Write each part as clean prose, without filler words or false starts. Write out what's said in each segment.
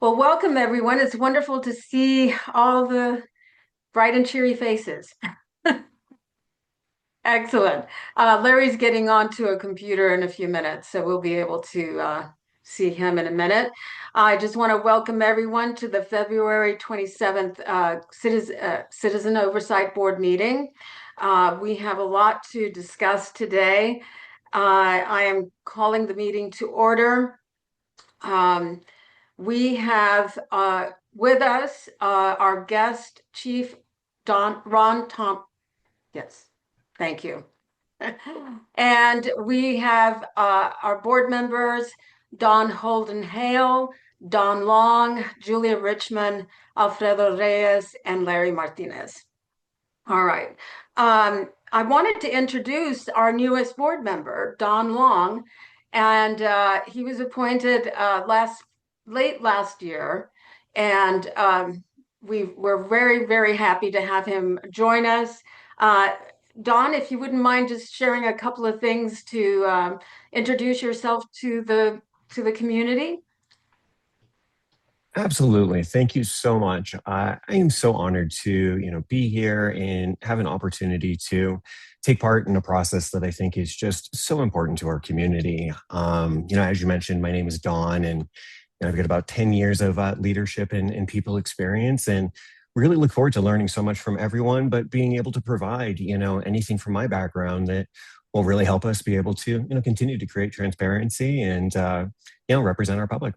Well, welcome everyone. It's wonderful to see all the bright and cheery faces. Excellent. Larry's getting onto a computer in a few minutes, so we'll be able to see him in a minute. I just want to welcome everyone to the February 27th Citizen Oversight Board meeting. We have a lot to discuss today. I am calling the meeting to order. We have with us our guest, Chief Ron Tom. Yes, thank you. And we have our board members, Don Holden Hale, Don Long, Julia Richmond, Alfredo Reyes, and Larry Martinez. All right. I wanted to introduce our newest board member, Don Long, and he was appointed late last year, and we're very, very happy to have him join us. Don, if you wouldn't mind just sharing a couple of things to introduce yourself to the community. Absolutely. Thank you so much. I am so honored to, be here and have an opportunity to take part in a process that I think is just so important to our community. As you mentioned, my name is Dawn, and I've got about 10 years of leadership and people experience, and really look forward to learning so much from everyone, but being able to provide, anything from my background that will really help us be able to, continue to create transparency and, represent our public.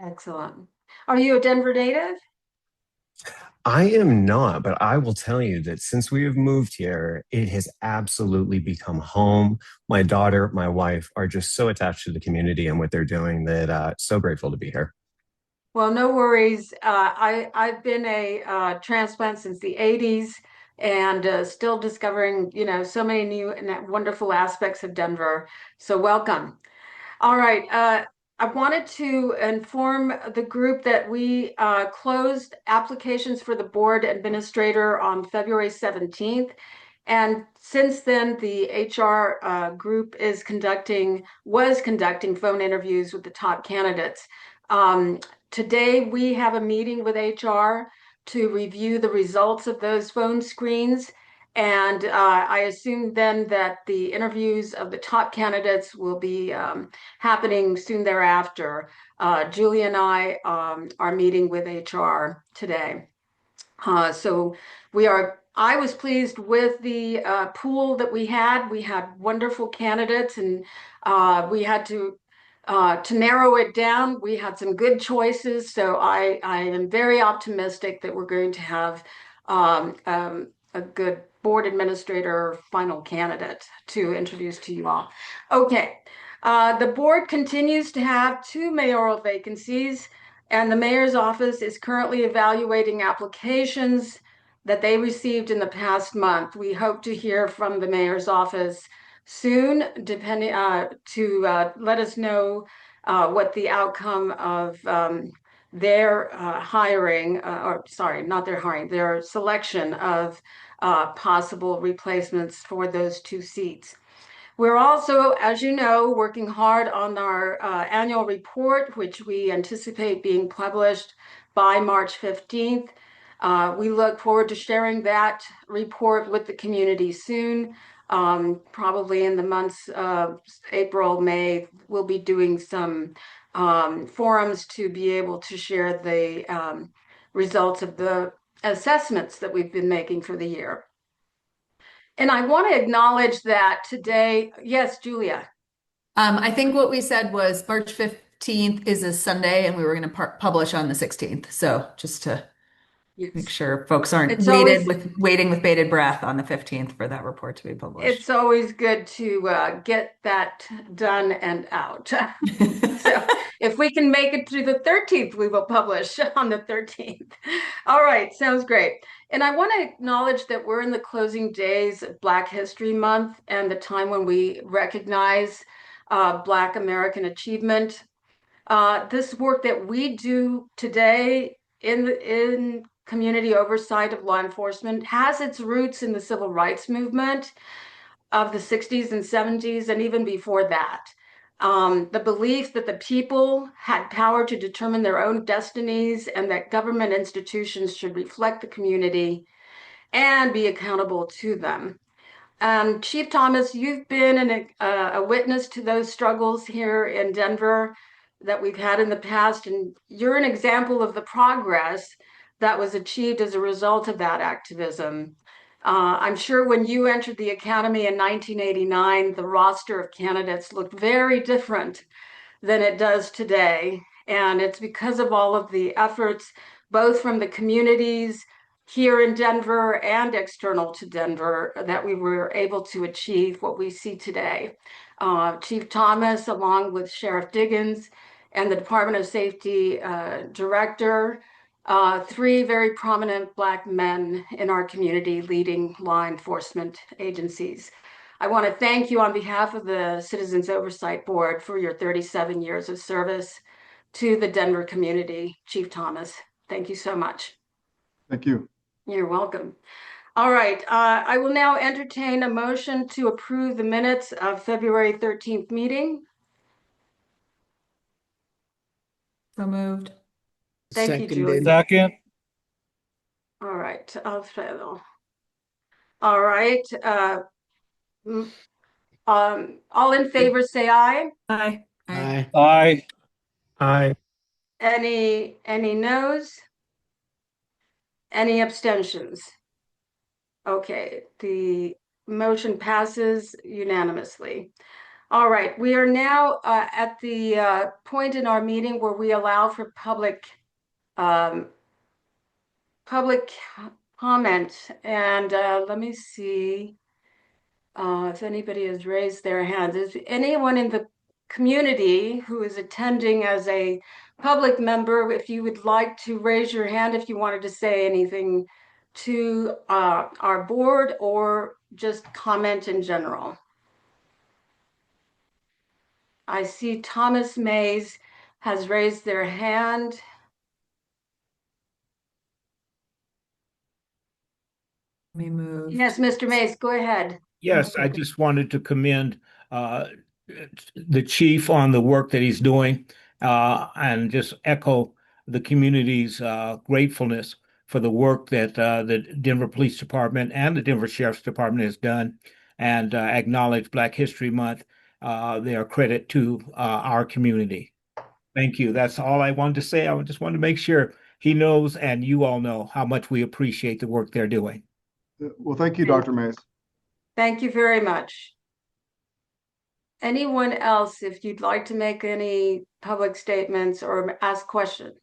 Excellent. Are you a Denver native? I am not, but I will tell you that since we have moved here, it has absolutely become home. My daughter, my wife are just so attached to the community and what they're doing that so grateful to be here. Well, no worries. I've been a transplant since the 80s and still discovering, so many new and wonderful aspects of Denver. So welcome. All right. I wanted to inform the group that we closed applications for the board administrator on February 17th. And since then, the HR group was conducting phone interviews with the top candidates. Today, we have a meeting with HR to review the results of those phone screens. And I assume then that the interviews of the top candidates will be happening soon thereafter. Julie and I are meeting with HR today. I was pleased with the pool that we had. We had wonderful candidates, and we had to narrow it down. We had some good choices, so I am very optimistic that we're going to have a good board administrator final candidate to introduce to you all. Okay, the board continues to have 2 mayoral vacancies, and the mayor's office is currently evaluating applications that they received in the past month. We hope to hear from the mayor's office soon, depending to let us know what the outcome of their hiring, or sorry, not their hiring, their selection of possible replacements for those 2 seats. We're also, as you know, working hard on our annual report, which we anticipate being published by March 15th. We look forward to sharing that report with the community soon. Probably in the months of April, May, we'll be doing some forums to be able to share the results of the assessments that we've been making for the year. And I want to acknowledge that today, yes, Julia. I think what we said was March 15th is a Sunday and we were going to publish on the 16th. So just to make sure folks aren't waiting with bated breath on the 15th for that report to be published. It's always good to get that done and out. So if we can make it to the 13th, we will publish on the 13th. All right, sounds great. And I want to acknowledge that we're in the closing days of Black History Month and the time when we recognize Black American achievement. This work that we do today in community oversight of law enforcement has its roots in the civil rights movement of the 60s and 70s, and even before that. the belief that the people had power to determine their own destinies and that government institutions should reflect the community and be accountable to them. Chief Thomas, you've been a witness to those struggles here in Denver that we've had in the past, and you're an example of the progress that was achieved as a result of that activism. I'm sure when you entered the academy in 1989, the roster of candidates looked very different than it does today. And it's because of all of the efforts, both from the communities here in Denver and external to Denver, that we were able to achieve what we see today. Chief Thomas, along with Sheriff Diggins and the Department of Safety Director, three very prominent Black men in our community leading law enforcement agencies. I want to thank you on behalf of the Citizens Oversight Board for your 37 years of service to the Denver community. Chief Thomas, thank you so much. Thank you. You're welcome. All right, I will now entertain a motion to approve the minutes of February 13th meeting. So moved. Thank you, Julie. Second. All right, Alfredo. All right, all in favor say aye. Aye. Aye. Aye. Aye. Any noes? Any abstentions? Okay, the motion passes unanimously. All right, we are now at the point in our meeting where we allow for public comment. And let me see if anybody has raised their hands. Is anyone in the community who is attending as a public member, if you would like to raise your hand if you wanted to say anything to our board or just comment in general? I see Thomas Mays has raised their hand. Me move. Yes, Mr. Mays, go ahead. Yes, I just wanted to commend the chief on the work that he's doing and just echo the community's gratefulness for the work that the Denver Police Department and the Denver Sheriff's Department has done and acknowledge Black History Month. They are credit to our community. Thank you. That's all I wanted to say. I just wanted to make sure he knows and you all know how much we appreciate the work they're doing. Well, thank you, Dr. Mays. Thank you very much. Anyone else, if you'd like to make any public statements or ask questions?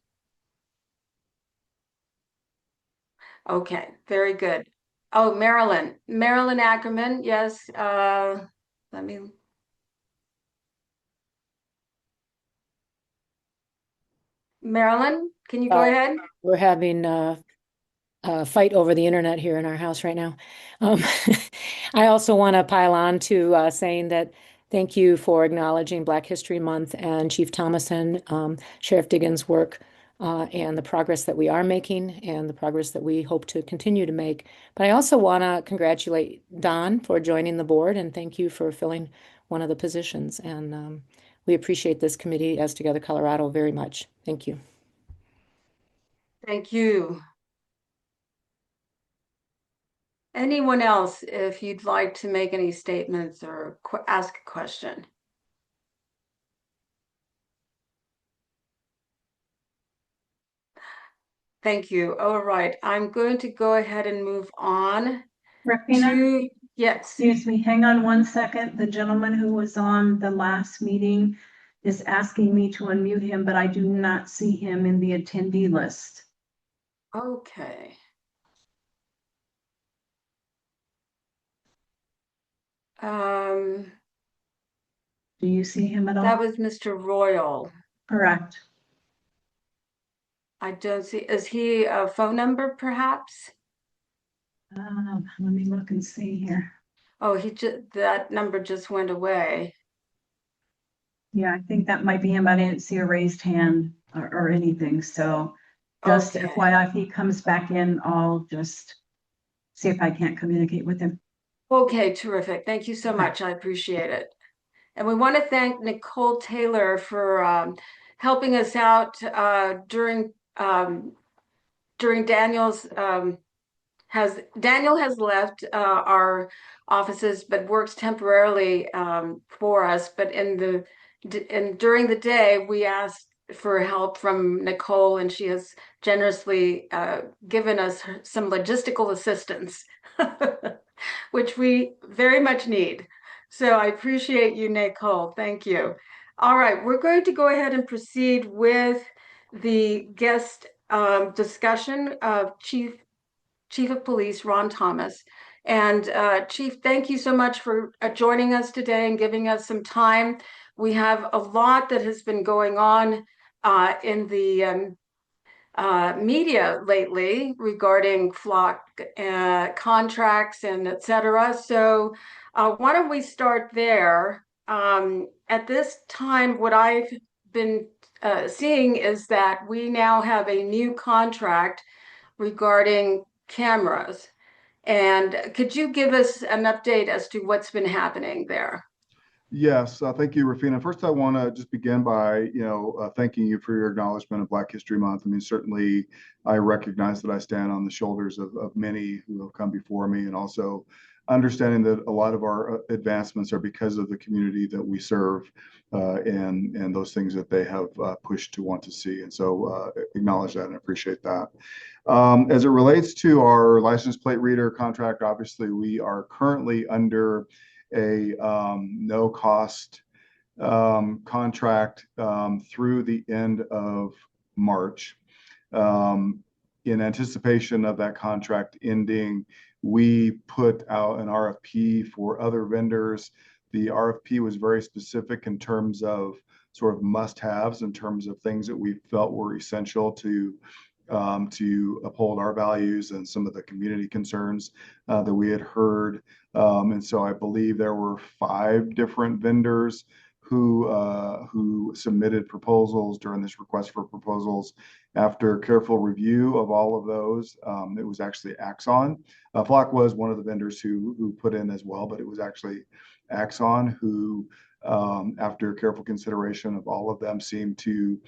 Okay, very good. Oh, Marilyn Ackerman, yes. Marilyn, can you go ahead? We're having a fight over the internet here in our house right now. I also want to pile on to saying that thank you for acknowledging Black History Month and Chief Thomas and Sheriff Diggins' work and the progress that we are making and the progress that we hope to continue to make. But I also want to congratulate Don for joining the board and thank you for filling one of the positions. And we appreciate this committee as Together Colorado very much. Thank you. Thank you. Anyone else, if you'd like to make any statements or ask a question? Thank you. All right, I'm going to go ahead and move on. Rafina? Yes. Excuse me, hang on one second. The gentleman who was on the last meeting is asking me to unmute him, but I do not see him in the attendee list. Okay. Do you see him at all? That was Mr. Royal. Correct. I don't see, is he a phone number perhaps? Let me look and see here. Oh, that number just went away. Yeah, I think that might be him. I didn't see a raised hand or anything. So just Okay. FYI, if he comes back in, I'll just see if I can't communicate with him. Okay, terrific. Thank you so Okay. much. I appreciate it. And we want to thank Nicole Taylor for helping us out during Daniel has left our offices, but works temporarily for us. But during the day, we asked for help from Nicole, and she has generously given us some logistical assistance, which we very much need. So I appreciate you, Nicole. Thank you. All right, we're going to go ahead and proceed with the guest discussion of Chief of Police Ron Thomas. And Chief, thank you so much for joining us today and giving us some time. We have a lot that has been going on in the media lately regarding flock contracts and et cetera. So why don't we start there? At this time, what I've been seeing is that we now have a new contract regarding cameras. And could you give us an update as to what's been happening there? Yes, thank you, Rafina. First, I want to just begin by, thanking you for your acknowledgement of Black History Month. I mean, certainly, I recognize that I stand on the shoulders of many who have come before me, and also understanding that a lot of our advancements are because of the community that we serve, and those things that they have pushed to want to see. And so, acknowledge that and appreciate that. As it relates to our license plate reader contract, obviously, we are currently under a no cost contract through the end of March. In anticipation of that contract ending, we put out an RFP for other vendors. The RFP was very specific in terms of sort of must-haves, in terms of things that we felt were essential to uphold our values and some of the community concerns that we had heard. And so I believe there were 5 different vendors who submitted proposals during this request for proposals. After careful review of all of those, it was actually Axon. Flock was one of the vendors who put in as well, but it was actually Axon who, after careful consideration of all of them, seemed to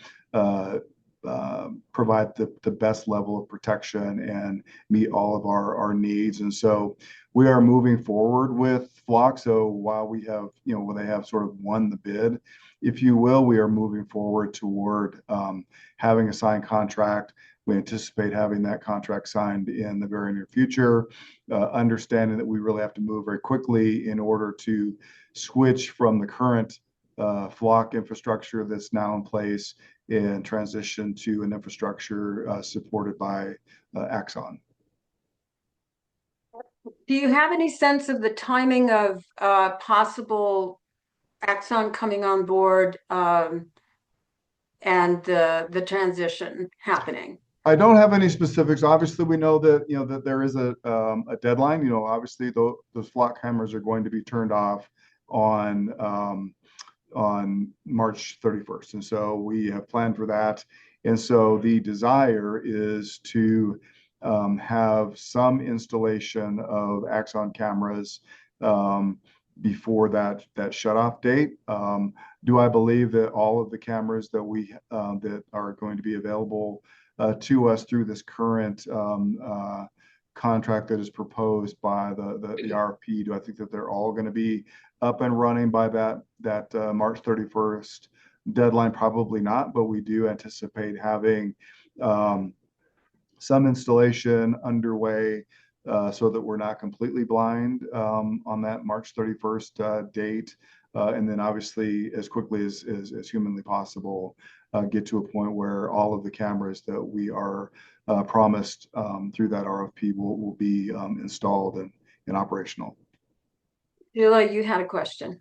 provide the best level of protection and meet all of our needs. And so we are moving forward with Flock. So while we have, when they have sort of won the bid, if you will, we are moving forward toward having a signed contract. We anticipate having that contract signed in the very near future, understanding that we really have to move very quickly in order to switch from the current Flock infrastructure that's now in place and transition to an infrastructure supported by Axon. Do you have any sense of the timing of possible Axon coming on board and the transition happening? I don't have any specifics. Obviously, we know that that there is a deadline. Obviously, those Flock cameras are going to be turned off on March 31st. And so we have planned for that. And so the desire is to have some installation of Axon cameras before that shutoff date. Do I believe that all of the cameras that that are going to be available to us through this current contract that is proposed by the RFP, do I think that they're all going to be up and running by that March 31st deadline? Probably not, but we do anticipate having some installation underway so that we're not completely blind on that March 31st date. And then obviously as quickly as humanly possible, get to a point where all of the cameras that we are promised through that RFP will be installed and operational. Sheila, you had a question.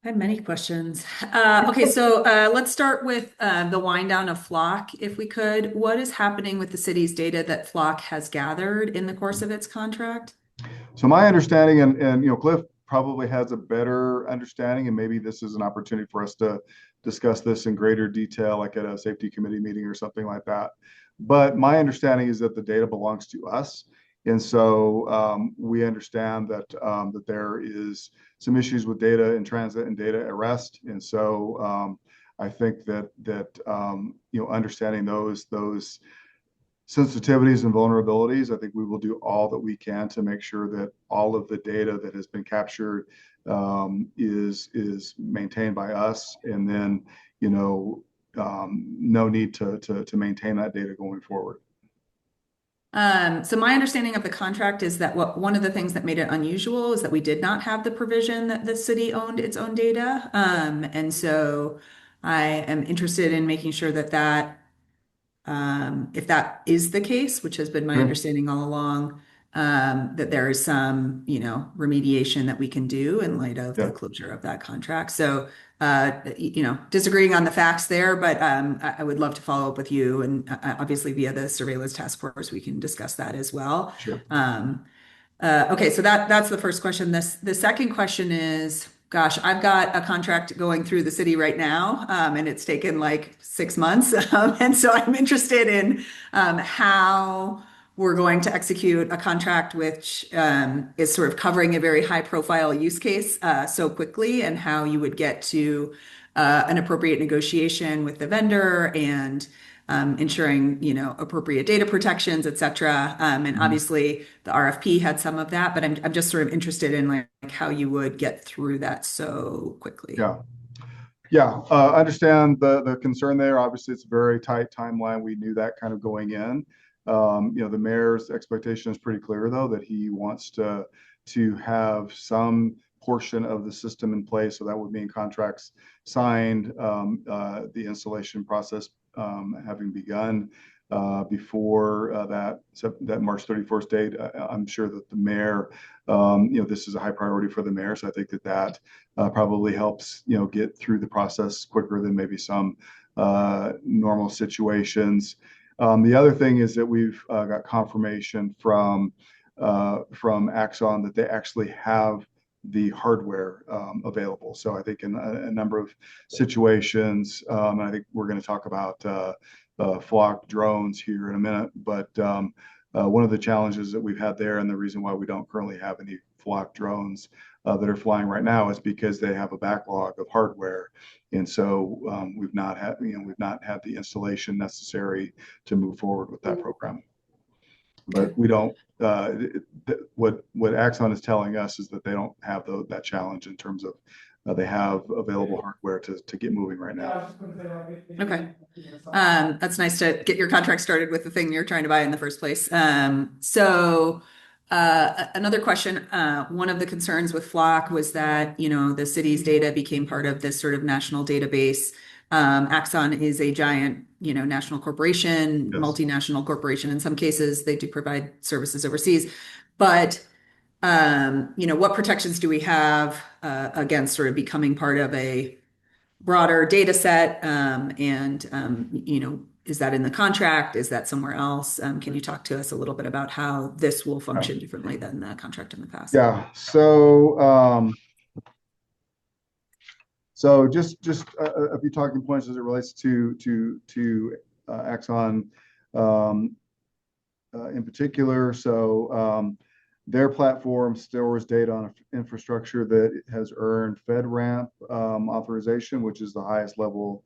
I had many questions. Okay, so let's start with the wind down of Flock, if we could. What is happening with the city's data that Flock has gathered in the course of its contract? So my understanding, and Cliff probably has a better understanding, and maybe this is an opportunity for us to discuss this in greater detail, like at a safety committee meeting or something like that. But my understanding is that the data belongs to us. And so we understand that that there is some issues with data in transit and data at rest. And so I think that understanding those sensitivities and vulnerabilities, I think we will do all that we can to make sure that all of the data that has been captured is maintained by us, and then no need to maintain that data going forward. So my understanding of the contract is that one of the things that made it unusual is that we did not have the provision that the city owned its own data. And so I am interested in making sure that if that is the case, which has been my understanding all along, that there is some, remediation that we can do in light of the closure of that contract. So, disagreeing on the facts there, but I would love to follow up with you, and obviously via the surveillance task force, we can discuss that as well. Sure. Okay, so that's the first question. The second question is, gosh, I've got a contract going through the city right now, and it's taken like 6 months. And so I'm interested in how we're going to execute a contract which is sort of covering a very high profile use case so quickly, and how you would get to an appropriate negotiation with the vendor and ensuring, appropriate data protections, et cetera. And obviously the RFP had some of that, but I'm just sort of interested in like how you would get through that so quickly. Yeah. Understand the concern there. Obviously, it's a very tight timeline. We knew that kind of going in. The mayor's expectation is pretty clear, though, that he wants to have some portion of the system in place. So that would mean contracts signed, the installation process having begun before that March 31st date. I'm sure that the mayor, this is a high priority for the mayor. So I think that probably helps, get through the process quicker than maybe some normal situations. The other thing is that we've got confirmation from Axon that they actually have the hardware available. So I think in a number of situations, and I think we're going to talk about flock drones here in a minute, but one of the challenges that we've had there, and the reason why we don't currently have any flock drones that are flying right now, is because they have a backlog of hardware, and so we've not had the installation necessary to move forward with that program. But we don't. What Axon is telling us is that they don't have that challenge in terms of they have available hardware to get moving right now. Okay, that's nice to get your contract started with the thing you're trying to buy in the first place. So another question. One of the concerns with Flock was that the city's data became part of this sort of national database. Axon is a giant, national corporation, multinational corporation. In some cases, they do provide services overseas. But, what protections do we have against sort of becoming part of a broader data set? Is that in the contract? Is that somewhere else? Can you talk to us a little bit about how this will function differently than the contract in the past? Yeah. So just a few talking points as it relates to Axon in particular. So their platform stores data on infrastructure that has earned FedRAMP authorization, which is the highest level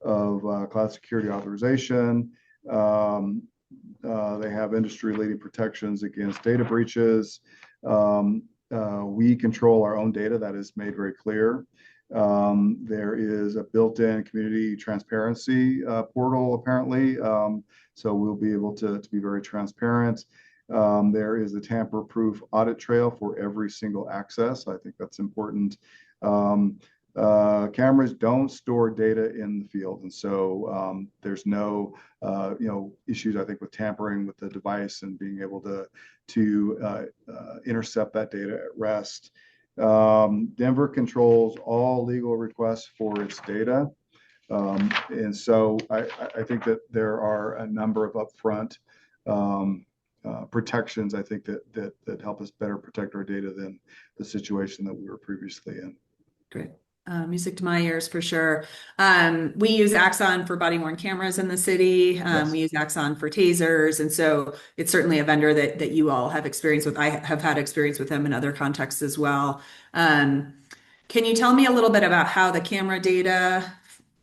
of cloud security authorization. They have industry-leading protections against data breaches. We control our own data. That is made very clear. There is a built-in community transparency portal, apparently. So we'll be able to be very transparent. There is a tamper-proof audit trail for every single access. I think that's important. Cameras don't store data in the field, and so there's no issues, I think, with tampering with the device and being able to intercept that data at rest. Denver controls all legal requests for its data, and so I think that there are a number of upfront protections, I think, that help us better protect our data than the situation that we were previously in. Great. Music to my ears for sure. We use Axon for body-worn cameras in the city. Yes. We use Axon for tasers, and so it's certainly a vendor that you all have experience with. I have had experience with them in other contexts as well. Can you tell me a little bit about how the camera data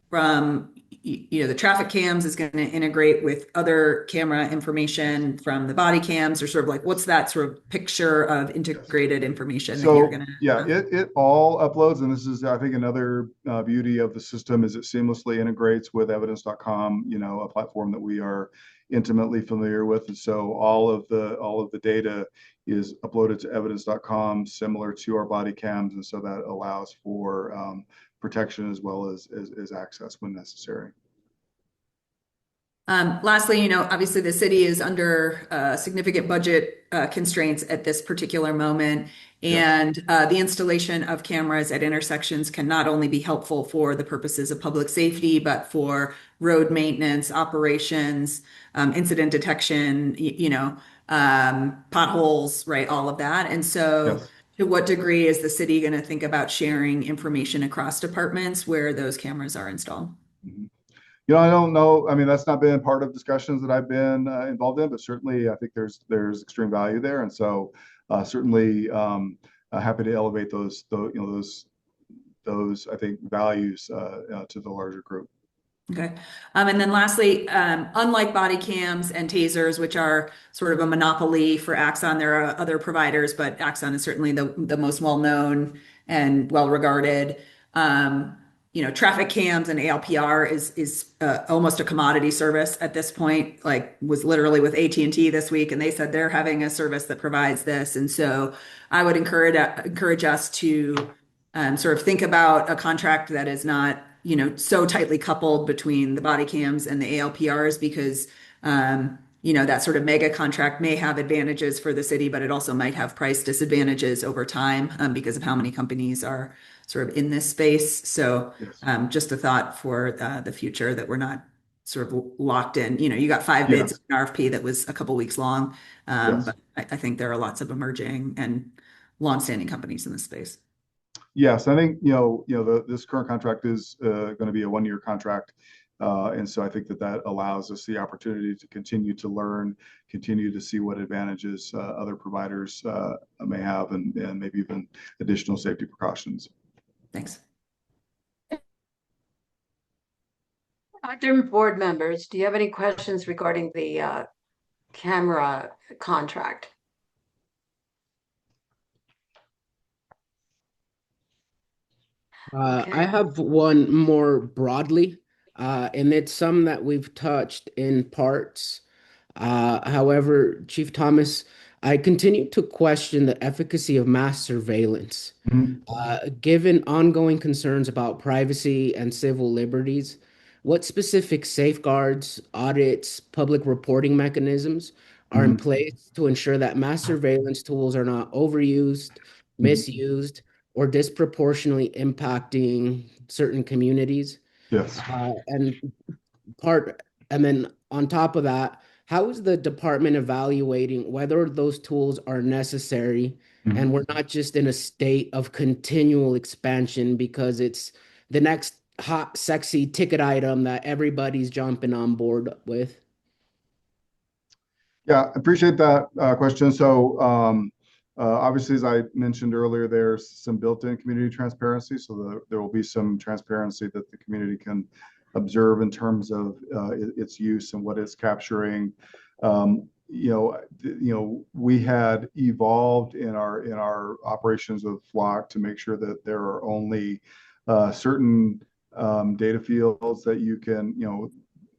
from the traffic cams is going to integrate with other camera information from the body cams, or sort of like what's that sort of picture of integrated information that you're So going to yeah, it all uploads, and this is I think another beauty of the system is it seamlessly integrates with evidence.com, a platform that we are intimately familiar with, and so all of the data is uploaded to evidence.com, similar to our body cams, and so that allows for protection as well as access when necessary. Lastly, obviously the city is under significant budget constraints at this particular moment. And the installation of cameras at intersections can not only be helpful for the purposes of public safety, but for road maintenance, operations, incident detection, potholes, right? All of that. And so Yes. to what degree is the city going to think about sharing information across departments where those cameras are installed? Mhm. I don't know. I mean, that's not been part of discussions that I've been involved in, but certainly I think there's extreme value there, and so certainly happy to elevate those I think values to the larger group. Okay. And then lastly, unlike body cams and tasers, which are sort of a monopoly for Axon, there are other providers, but Axon is certainly the most well-known and well-regarded. Traffic cams and ALPR is almost a commodity service at this point. Like was literally with AT&T this week, and they said they're having a service that provides this. And so I would encourage us to sort of think about a contract that is not so tightly coupled between the body cams and the ALPRs, because that sort of mega contract may have advantages for the city, but it also might have price disadvantages over time because of how many companies are sort of in this space. So Yes. just a thought for the future that we're not sort of locked in. You got 5 bids Yes. in an RFP that was a couple weeks long, Yes. but I think there are lots of emerging and longstanding companies in this space. Yes, I think this current contract is going to be a 1-year contract, and so I think that allows us the opportunity to continue to learn, continue to see what advantages other providers may have, and maybe even additional safety precautions. Thanks. Other board members, do you have any questions regarding the camera contract? I have one more broadly, and it's some that we've touched in parts. However, Chief Thomas, I continue to question the efficacy of mass surveillance. Given ongoing concerns about privacy and civil liberties, what specific safeguards, audits, public reporting mechanisms are in place to ensure that mass surveillance tools are not overused, misused, or disproportionately impacting certain communities? Yes. And then on top of that, how is the department evaluating whether those tools are necessary and we're not just in a state of continual expansion because it's the next hot, sexy ticket item that everybody's jumping on board with? Yeah, appreciate that question. So obviously, as I mentioned earlier, there's some built-in community transparency. So there will be some transparency that the community can observe in terms of its use and what it's capturing. We had evolved in our operations with Flock to make sure that there are only certain data fields that you can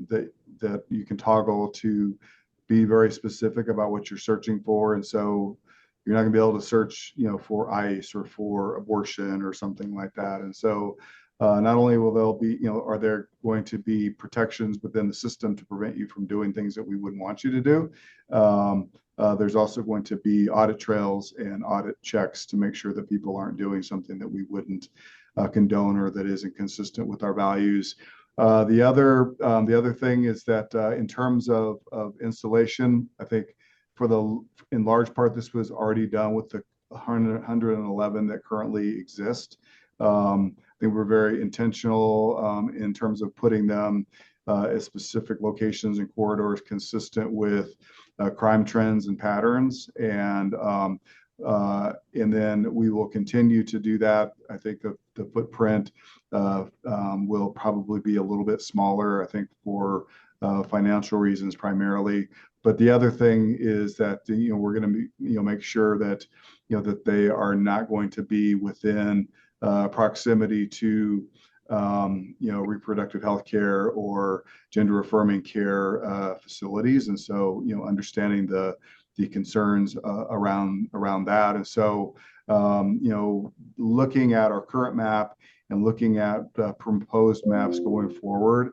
that you can toggle to be very specific about what you're searching for, and so you're not going to be able to search for ICE or for abortion or something like that. And so not only are there going to be protections within the system to prevent you from doing things that we wouldn't want you to do, there's also going to be audit trails and audit checks to make sure that people aren't doing something that we wouldn't condone or that isn't consistent with our values. The other thing is that in terms of installation, I think in large part this was already done with the 111 that currently exist. I think we're very intentional in terms of putting them at specific locations and corridors consistent with crime trends and patterns. And then we will continue to do that. I think the footprint will probably be a little bit smaller, I think, for financial reasons primarily. But the other thing is that we're going to make sure that that they are not going to be within proximity to reproductive health care or gender affirming care facilities. And so understanding the concerns around that. And so looking at our current map and looking at proposed maps going forward,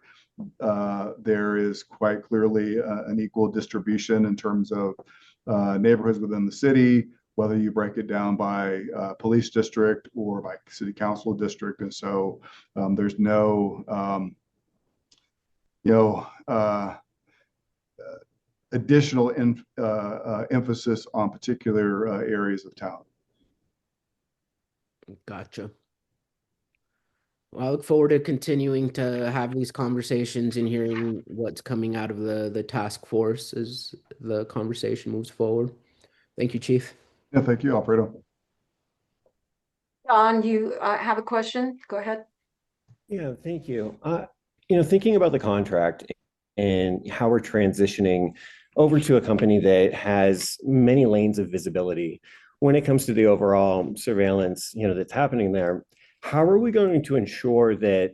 there is quite clearly an equal distribution in terms of neighborhoods within the city, whether you break it down by police district or by city council district. And so there's no additional emphasis on particular areas of town. Gotcha. Well, I look forward to continuing to have these conversations and hearing what's coming out of the task force as the conversation moves forward. Thank you, Chief. Yeah, thank you, Alfredo. John, you have a question? Go ahead. Yeah, thank you. Thinking about the contract and how we're transitioning over to a company that has many lanes of visibility when it comes to the overall surveillance, that's happening there. How are we going to ensure that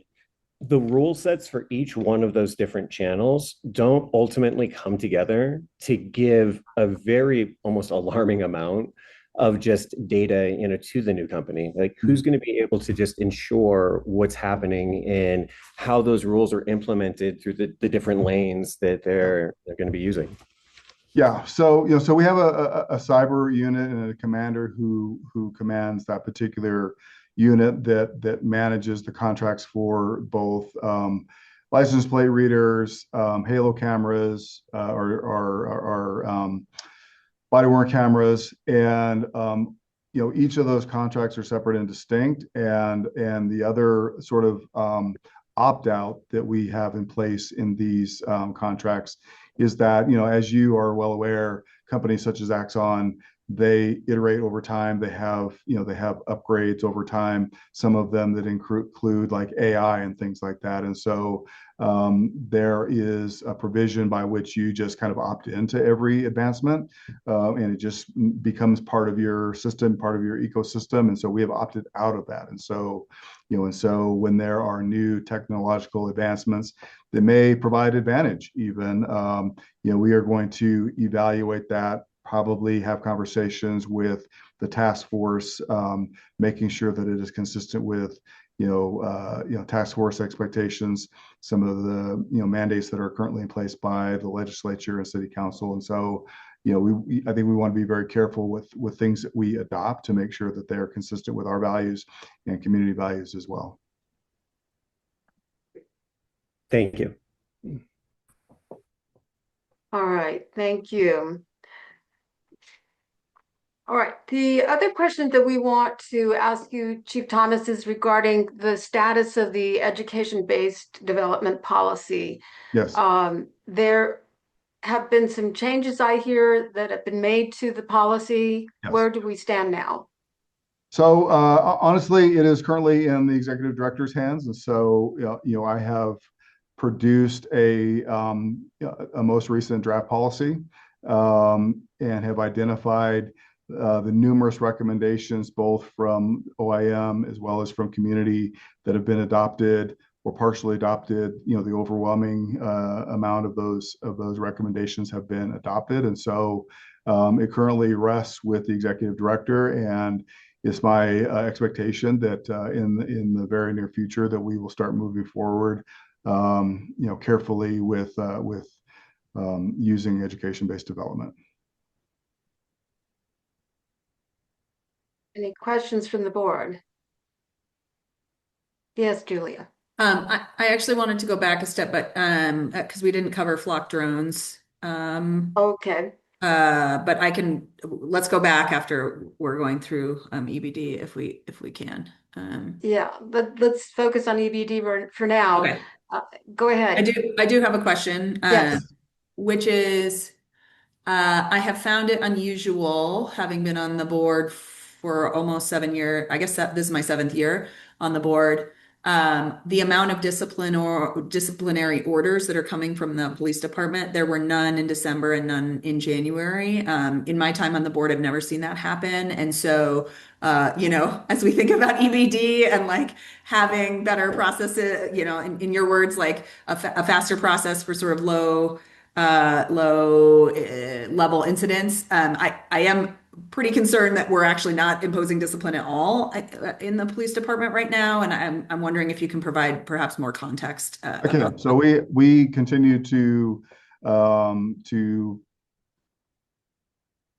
the rule sets for each one of those different channels don't ultimately come together to give a very almost alarming amount of just data, to the new company? Like, who's going to be able to just ensure what's happening and how those rules are implemented through the different lanes that they're going to be using? Yeah, so we have a cyber unit and a commander who commands that particular unit that manages the contracts for both license plate readers, halo cameras, or body-worn cameras, and each of those contracts are separate and distinct. And the other sort of opt-out that we have in place in these contracts is that, as you are well aware, companies such as Axon, they iterate over time. They have upgrades over time, some of them that include like AI and things like that. And so there is a provision by which you just kind of opt into every advancement, and it just becomes part of your system, part of your ecosystem. And so we have opted out of that. And so, when there are new technological advancements that may provide advantage, even, we are going to evaluate that, probably have conversations with the task force, making sure that it is consistent with task force expectations, some of the mandates that are currently in place by the legislature and city council. And so I think we want to be very careful with things that we adopt to make sure that they are consistent with our values and community values as well. Thank you. All right, thank you. All right, the other question that we want to ask you, Chief Thomas, is regarding the status of the education-based development policy. Yes. There have been some changes, I hear, that have been made to the policy. Yes. Where do we stand now? So honestly, it is currently in the executive director's hands. And so, I have produced a most recent draft policy and have identified the numerous recommendations, both from OIM as well as from community, that have been adopted or partially adopted. The overwhelming amount of those recommendations have been adopted. And so it currently rests with the executive director, and it's my expectation that in the very near future that we will start moving forward carefully with using education-based development. Any questions from the board? Yes, Julia. I actually wanted to go back a step, but because we didn't cover flock drones. Okay. But let's go back after we're going through EBD if we can. Yeah, let's focus on EBD for now. Okay. Go ahead. I do have a question, Yes. which is, I have found it unusual, having been on the board for almost 7 years. I guess that this is my 7th year on the board. The amount of discipline or disciplinary orders that are coming from the police department, there were none in December and none in January. In my time on the board, I've never seen that happen. And so, as we think about EBD and like having better processes, in your words, like a faster process for sort of low level incidents. I am pretty concerned that we're actually not imposing discipline at all in the police department right now, and I'm wondering if you can provide perhaps more context. Okay, so we continue to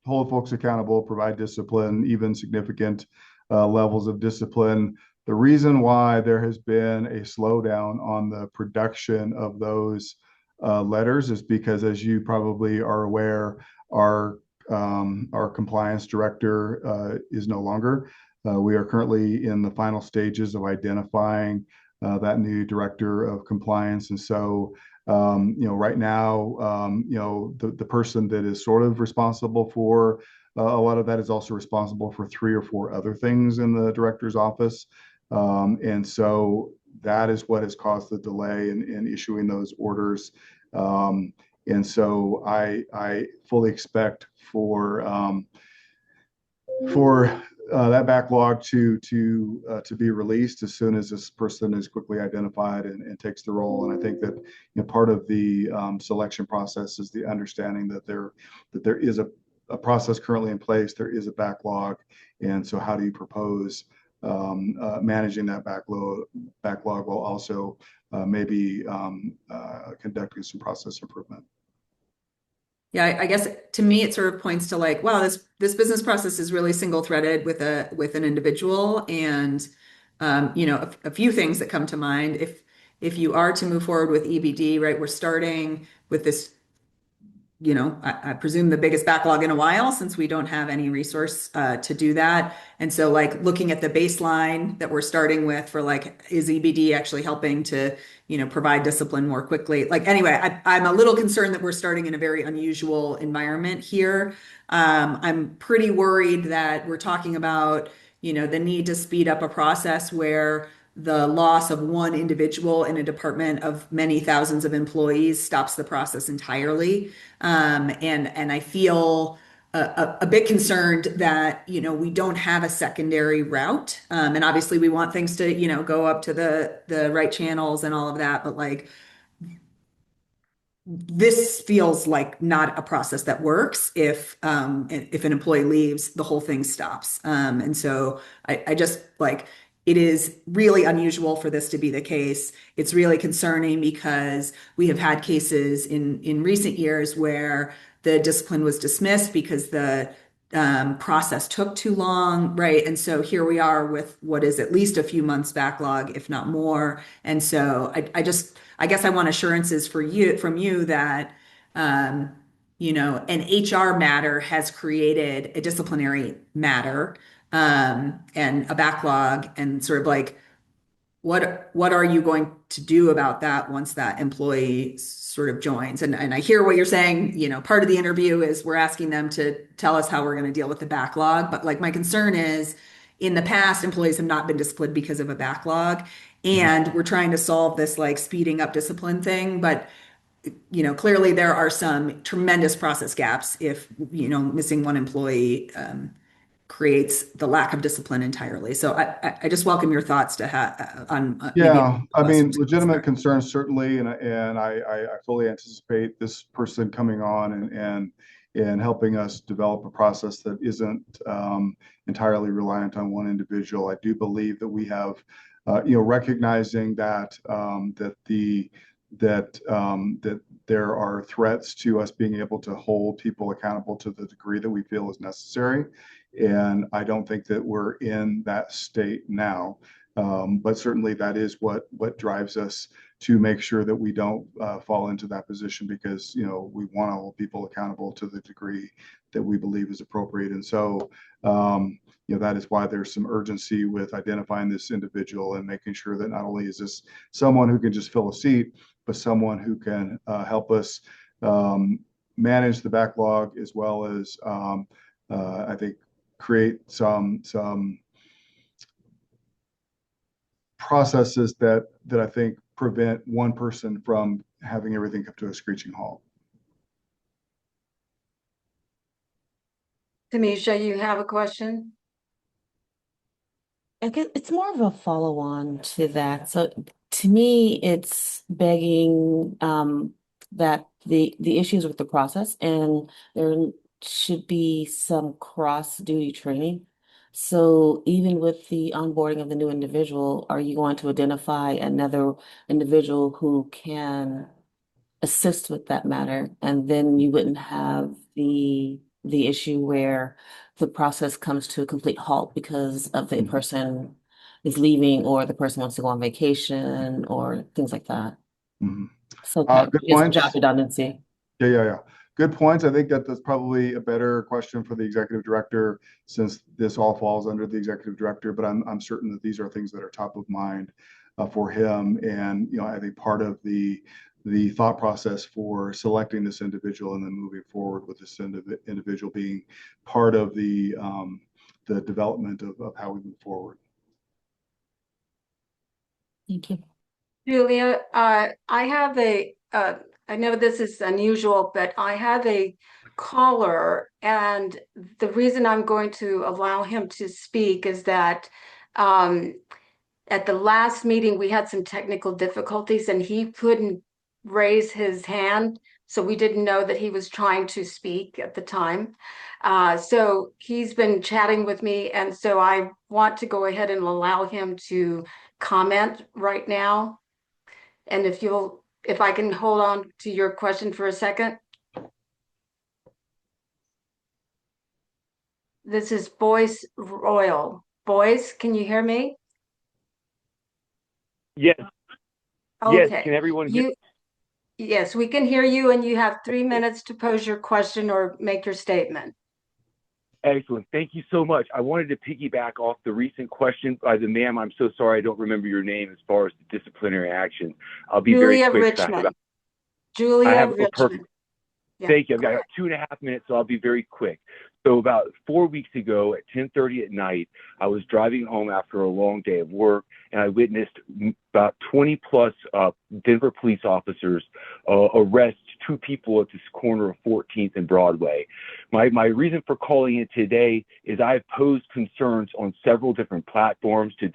hold folks accountable, provide discipline, even significant levels of discipline. The reason why there has been a slowdown on the production of those letters is because, as you probably are aware, our compliance director is no longer. We are currently in the final stages of identifying that new director of compliance, and so right now, the person that is sort of responsible for a lot of that is also responsible for 3 or 4 other things in the director's office, and so that is what has caused the delay in issuing those orders. And so I fully expect for that backlog to be released as soon as this person is quickly identified and takes the role. And I think that part of the selection process is the understanding that there is a process currently in place, there is a backlog, and so how do you propose managing that backlog while also maybe conducting some process improvement. Yeah, I guess to me it sort of points to like, wow, this business process is really single-threaded with an individual, and a few things that come to mind. If you are to move forward with EBD, right, we're starting with this, I presume the biggest backlog in a while, since we don't have any resource to do that. And so like looking at the baseline that we're starting with for like, is EBD actually helping to, provide discipline more quickly? Like, anyway, I'm a little concerned that we're starting in a very unusual environment here. I'm pretty worried that we're talking about, the need to speed up a process where the loss of one individual in a department of many thousands of employees stops the process entirely. And I feel a bit concerned that, we don't have a secondary route. And obviously we want things to, go up to the right channels and all of that, but like, this feels like not a process that works. If an employee leaves, the whole thing stops. And so I just like, it is really unusual for this to be the case. It's really concerning because we have had cases in recent years where the discipline was dismissed because the process took too long, right? And so here we are with what is at least a few months backlog, if not more. And so I guess I want assurances from you that an HR matter has created a disciplinary matter and a backlog, and sort of like what are you going to do about that once that employee sort of joins? And I hear what you're saying, part of the interview is we're asking them to tell us how we're going to deal with the backlog. But like, my concern is, in the past, employees have not been disciplined because of a backlog. And we're trying to solve this like speeding up discipline thing. But clearly there are some tremendous process gaps if, missing one employee creates the lack of discipline entirely. So I just welcome your thoughts to on yeah, I mean, legitimate concerns certainly, and I fully anticipate this person coming on and helping us develop a process that isn't entirely reliant on one individual. I do believe that we have, recognizing that that there are threats to us being able to hold people accountable to the degree that we feel is necessary. And I don't think that we're in that state now. But certainly that is what drives us to make sure that we don't fall into that position, because, you know, we want to hold people accountable to the degree that we believe is appropriate. And so, you know, that is why there's some urgency with identifying this individual and making sure that not only is this someone who can just fill a seat, but someone who can help us manage the backlog, as well as I think create some processes that I think prevent one person from having everything come to a screeching halt. Tamisha, you have a question? I guess it's more of a follow-on to that. So to me, it's begging that the issues with the process, and there should be some cross-duty training. So even with the onboarding of the new individual, are you going to identify another individual who can assist with that matter? And then you wouldn't have the issue where the process comes to a complete halt because of the person is leaving, or the person wants to go on vacation, or things like that. Mm-hmm. So Good just points. job redundancy. Yeah. Good points. I think that that's probably a better question for the executive director, since this all falls under the executive director, but I'm certain that these are things that are top of mind for him. And, you know, I think part of the thought process for selecting this individual and then moving forward with this individual being part of the development of how we move forward. Thank you. Julia, I have I know this is unusual, but I have a caller, and the reason I'm going to allow him to speak is that at the last meeting, we had some technical difficulties and he couldn't raise his hand. So we didn't know that he was trying to speak at the time. So he's been chatting with me. And so I want to go ahead and allow him to comment right now. And if I can hold on to your question for a second. This is Boyce Royal. Boyce, can you hear me? Yes. Okay. Yes. Can everyone hear? Yes, we can hear you, and you have 3 minutes to pose your question or make your statement. Excellent. Thank you so much. I wanted to piggyback off the recent question by the ma'am. I'm so sorry I don't remember your name as far as the disciplinary action. I'll be Julia very quick. Richmond. Julia Richmond. Perfect. Yeah, Thank you. I've got 2.5 minutes, so I'll be very quick. So about 4 weeks ago at 10:30 at night, I was driving home after a long day of work, and I witnessed about 20 plus Denver police officers arrest 2 people at this corner of 14th and Broadway. My reason for calling it today is I've posed concerns on several different platforms to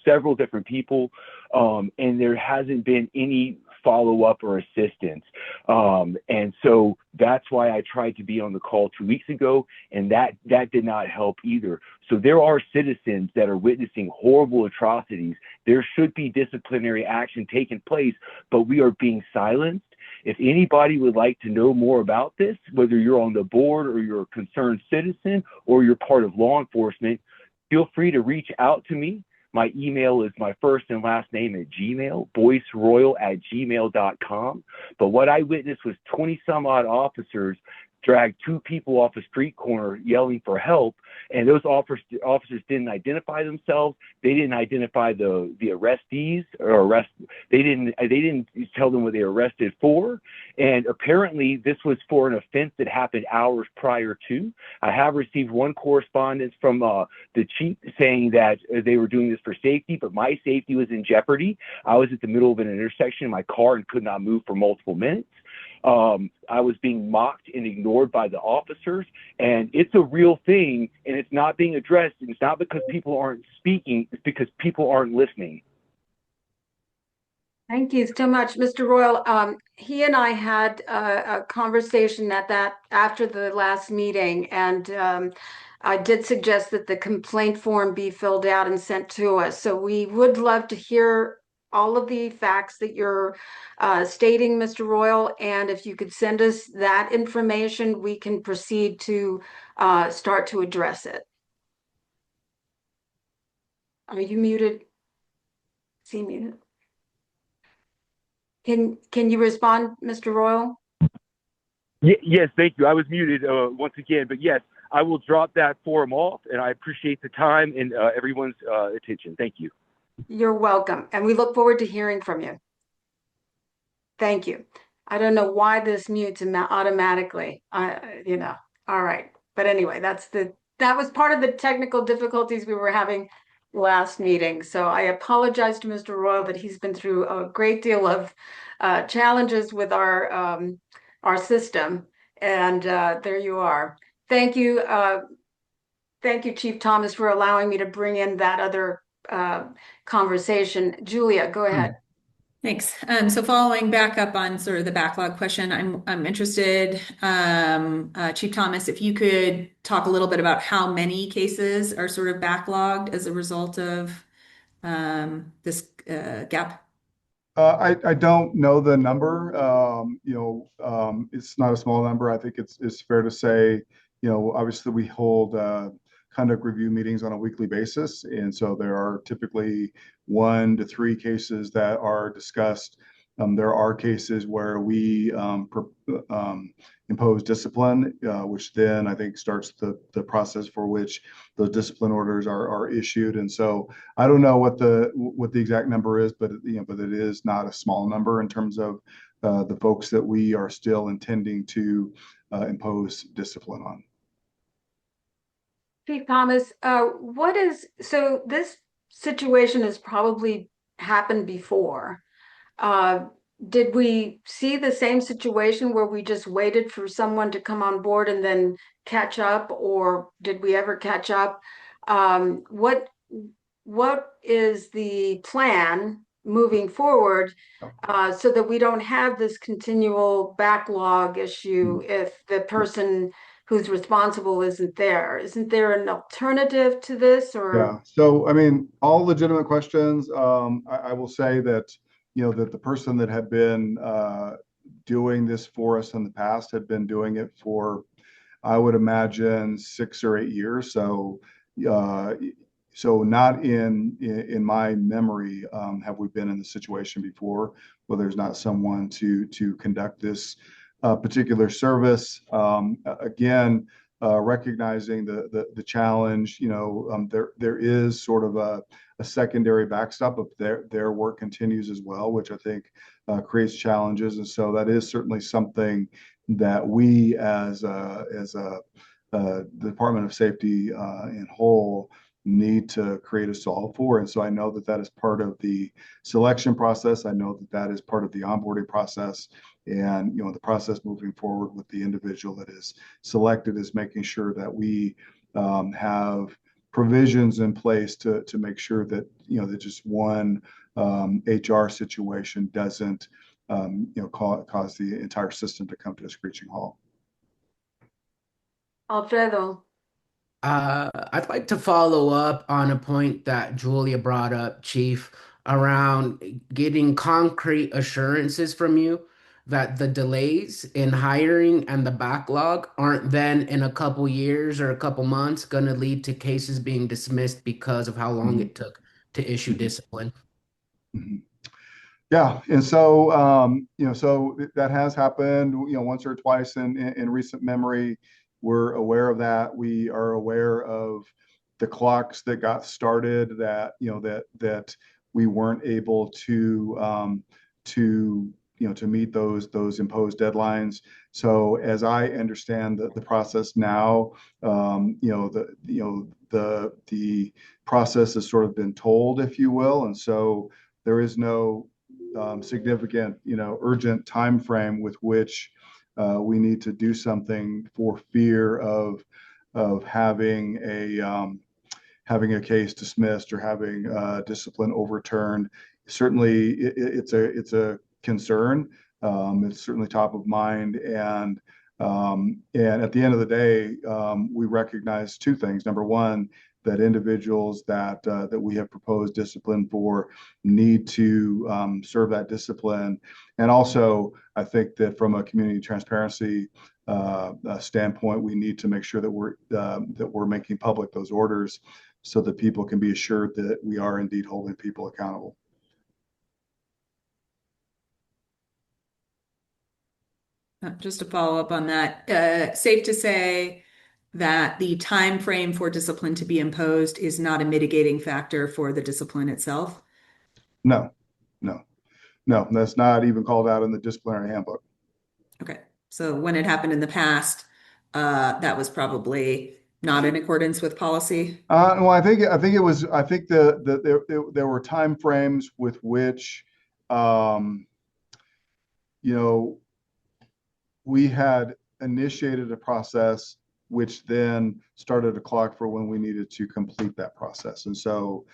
several different people, and there hasn't been any follow-up or assistance. And so that's why I tried to be on the call 2 weeks ago, and that did not help either. So there are citizens that are witnessing horrible atrocities. There should be disciplinary action taking place, but we are being silenced. If anybody would like to know more about this, whether you're on the board or you're a concerned citizen or you're part of law enforcement, feel free to reach out to me. My email is my first and last name at Gmail, boyceroyal@gmail.com. But what I witnessed was 20 some odd officers drag 2 people off a street corner yelling for help. And those officers didn't identify themselves. They didn't identify the arrestees or They didn't tell them what they were arrested for. And apparently this was for an offense that happened hours prior to. I have received one correspondence from the chief saying that they were doing this for safety, but my safety was in jeopardy. I was at the middle of an intersection in my car and could not move for multiple minutes. I was being mocked and ignored by the officers, and it's a real thing, and it's not being addressed. And it's not because people aren't speaking, it's because people aren't listening. Thank you so much, Mr. Royal. He and I had a conversation after the last meeting, and I did suggest that the complaint form be filled out and sent to us. So we would love to hear all of the facts that you're stating, Mr. Royal, and if you could send us that information, we can proceed to start to address it. Are you muted? Is he muted? Can you respond, Mr. Royal? Yes, thank you. I was muted once again, but yes, I will drop that forum off, and I appreciate the time and everyone's attention. Thank you. You're welcome, and we look forward to hearing from you. Thank you. I don't know why this mutes automatically. All right. But anyway, that was part of the technical difficulties we were having last meeting. So I apologize to Mr. Royal that he's been through a great deal of challenges with our system. And there you are. Thank you. Thank you, Chief Thomas, for allowing me to bring in that other conversation. Julia, go ahead. Thanks. So following back up on sort of the backlog question, I'm interested, Chief Thomas, if you could talk a little bit about how many cases are sort of backlogged as a result of this gap. I don't know the number. It's not a small number. I think it's fair to say, obviously we hold conduct review meetings on a weekly basis. And so there are typically 1 to 3 cases that are discussed. There are cases where we impose discipline, which then I think starts the process for which those discipline orders are issued. And so I don't know what the exact number is, but it is not a small number in terms of the folks that we are still intending to impose discipline on. Chief Thomas, so this situation has probably happened before. Did we see the same situation where we just waited for someone to come on board and then catch up, or did we ever catch up? What is the plan moving forward so that we don't have this continual backlog issue if the person who's responsible isn't there? Isn't there an alternative to this? Or yeah, so I mean, all legitimate questions. I will say that that the person that had been doing this for us in the past had been doing it for, I would imagine, 6 or 8 years. So not in my memory have we been in the situation before where there's not someone to conduct this particular service. Again, recognizing the challenge, there is sort of a secondary backstop of their work continues as well, which I think creates challenges. And so that is certainly something that we as the Department of Safety in whole need to create a solve for. And so I know that is part of the selection process. I know that is part of the onboarding process. And the process moving forward with the individual that is selected is making sure that we have provisions in place to make sure that that just one HR situation doesn't cause the entire system to come to a screeching halt. Alfredo. I'd like to follow up on a point that Julia brought up, Chief, around getting concrete assurances from you that the delays in hiring and the backlog aren't then in a couple years or a couple months going to lead to cases being dismissed because of how long it took to issue discipline. Yeah, and so so that has happened, once or twice in recent memory. We're aware of that. We are aware of the clocks that got started that that we weren't able to meet those imposed deadlines. So as I understand the process now, the process has sort of been told, if you will, and so there is no significant urgent time frame with which we need to do something for fear of having a case dismissed or having discipline overturned. Certainly, it's a concern. It's certainly top of mind, and at the end of the day, we recognize 2 things. Number one, that individuals that we have proposed discipline for need to serve that discipline, and also I think that from a community transparency standpoint, we need to make sure that we're making public those orders so that people can be assured that we are indeed holding people accountable. Just to follow up on that, safe to say that the time frame for discipline to be imposed is not a mitigating factor for the discipline itself? No, no, no, that's not even called out in the disciplinary handbook. Okay, so when it happened in the past, that was probably not in accordance with policy? Well, I think it was. I think there were time frames with which, you know, we had initiated a process which then started a clock for when we needed to complete that process. And so,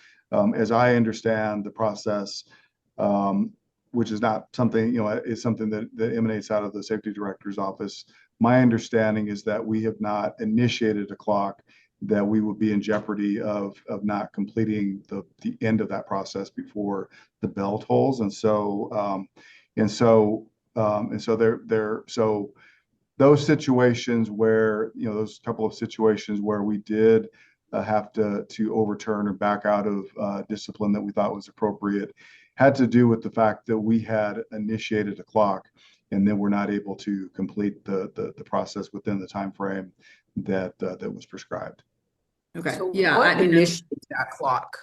as I understand the process, which is not something, is something that emanates out of the safety director's office. My understanding is that we have not initiated a clock, that we would be in jeopardy of not completing the end of that process before the bell tolls. And so, so those situations where, those couple of situations where we did have to overturn or back out of discipline that we thought was appropriate had to do with the fact that we had initiated a clock and then we're not able to complete the process within the time frame that was prescribed. Okay, So yeah, what initiates that clock?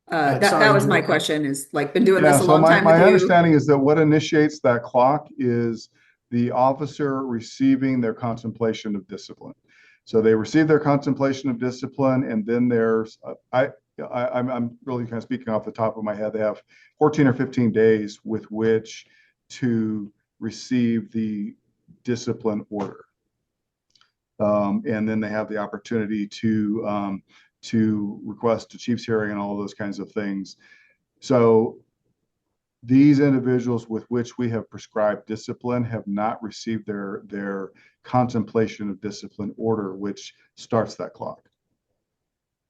that was my question, is like, been doing this a So long time my with you. understanding is that what initiates that clock is the officer receiving their contemplation of discipline. So they receive their contemplation of discipline, and then there's I'm really kind of speaking off the top of my head. They have 14 or 15 days with which to receive the discipline order, and then they have the opportunity to request a chief's hearing and all of those kinds of things. So these individuals with which we have prescribed discipline have not received their contemplation of discipline order, which starts that clock.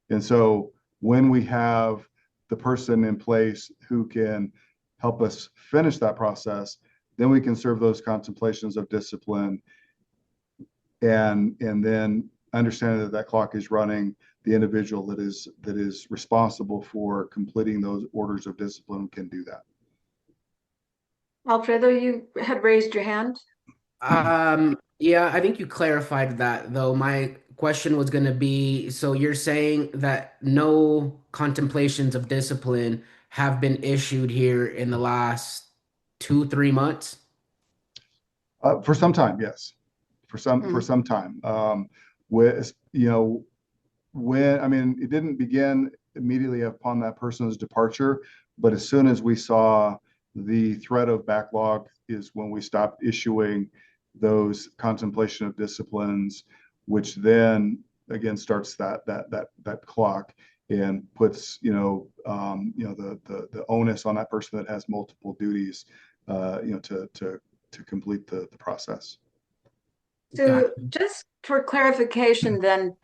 And so when we have the person in place who can help us finish that process, then we can serve those contemplations of discipline, and then understanding that clock is running, the individual that is responsible for completing those orders of discipline can do that. Alfredo, you had raised your hand. Yeah, I think you clarified that, though. My question was going to be, so you're saying that no contemplations of discipline have been issued here in the last 2-3 months? For some time, yes. For some time. With, it didn't begin immediately upon that person's departure, but as soon as we saw the threat of backlog is when we stopped issuing those contemplation of disciplines, which then again starts that clock and puts the onus on that person that has multiple duties to complete the process. So just for clarification then,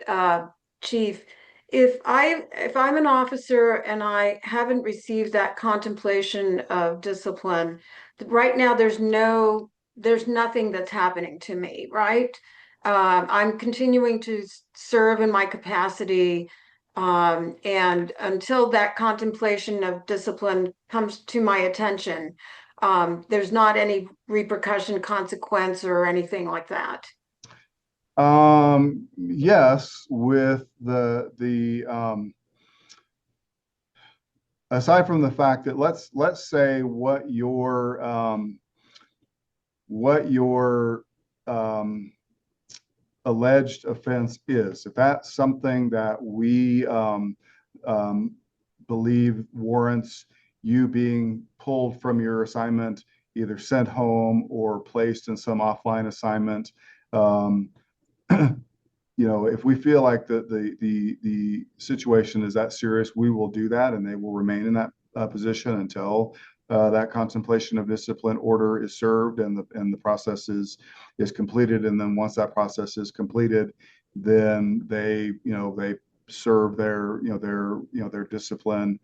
Chief, if I'm an officer and I haven't received that contemplation of discipline, right now there's nothing that's happening to me, right? I'm continuing to serve in my capacity, and until that contemplation of discipline comes to my attention, there's not any repercussion, consequence, or anything like that. Yes, with aside from the fact that let's say what your alleged offense is, if that's something that we believe warrants you being pulled from your assignment, either sent home or placed in some offline assignment. If we feel like the situation is that serious, we will do that, and they will remain in that position until that contemplation of discipline order is served and the process is completed. And then once that process is completed, then they serve their discipline.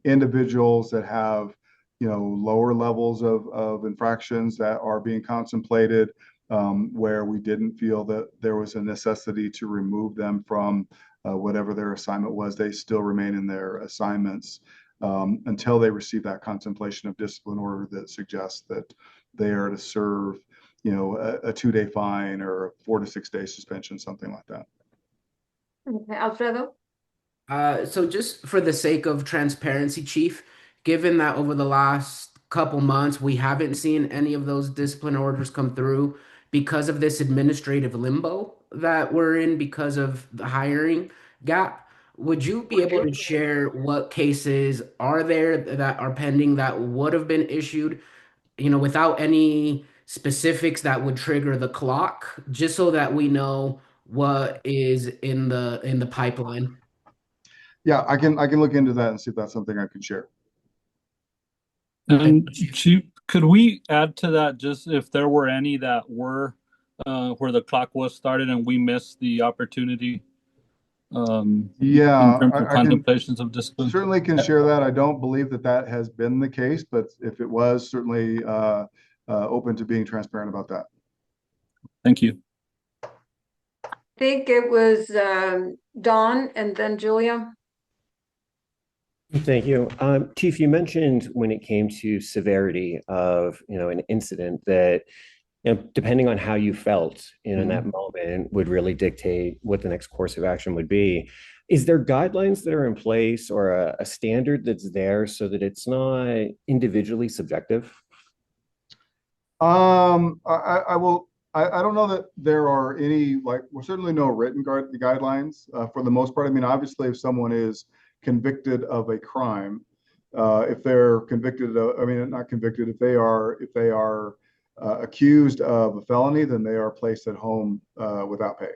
Individuals that have lower levels of infractions that are being contemplated, where we didn't feel that there was a necessity to remove them from whatever their assignment was, they still remain in their assignments until they receive that contemplation of discipline order that suggests that they are to serve a 2-day fine or a 4 to 6 day suspension, something like that. Okay, Alfredo? So just for the sake of transparency, Chief, given that over the last couple months we haven't seen any of those discipline orders come through because of this administrative limbo that we're in because of the hiring gap, would you be able to share what cases are there that are pending that would have been issued, without any specifics that would trigger the clock, just so that we know what is in the pipeline? Yeah, I can look into that and see if that's something I can share. And Chief, could we add to that just if there were any that were where the clock was started and we missed the opportunity Yeah, in terms of I can contemplations of discipline? certainly can share that. I don't believe that has been the case, but if it was, certainly open to being transparent about that. Thank you. I think it was Dawn and then Julia. Thank you. Chief, you mentioned when it came to severity of, an incident that, depending on how you felt in that moment would really dictate what the next course of action would be. Is there guidelines that are in place or a standard that's there so that it's not individually subjective? I don't know that there are any, well, certainly no written guidelines for the most part. I mean, obviously, if someone is convicted of a crime, if they're convicted of, I mean, not convicted, if they are accused of a felony, then they are placed at home without pay.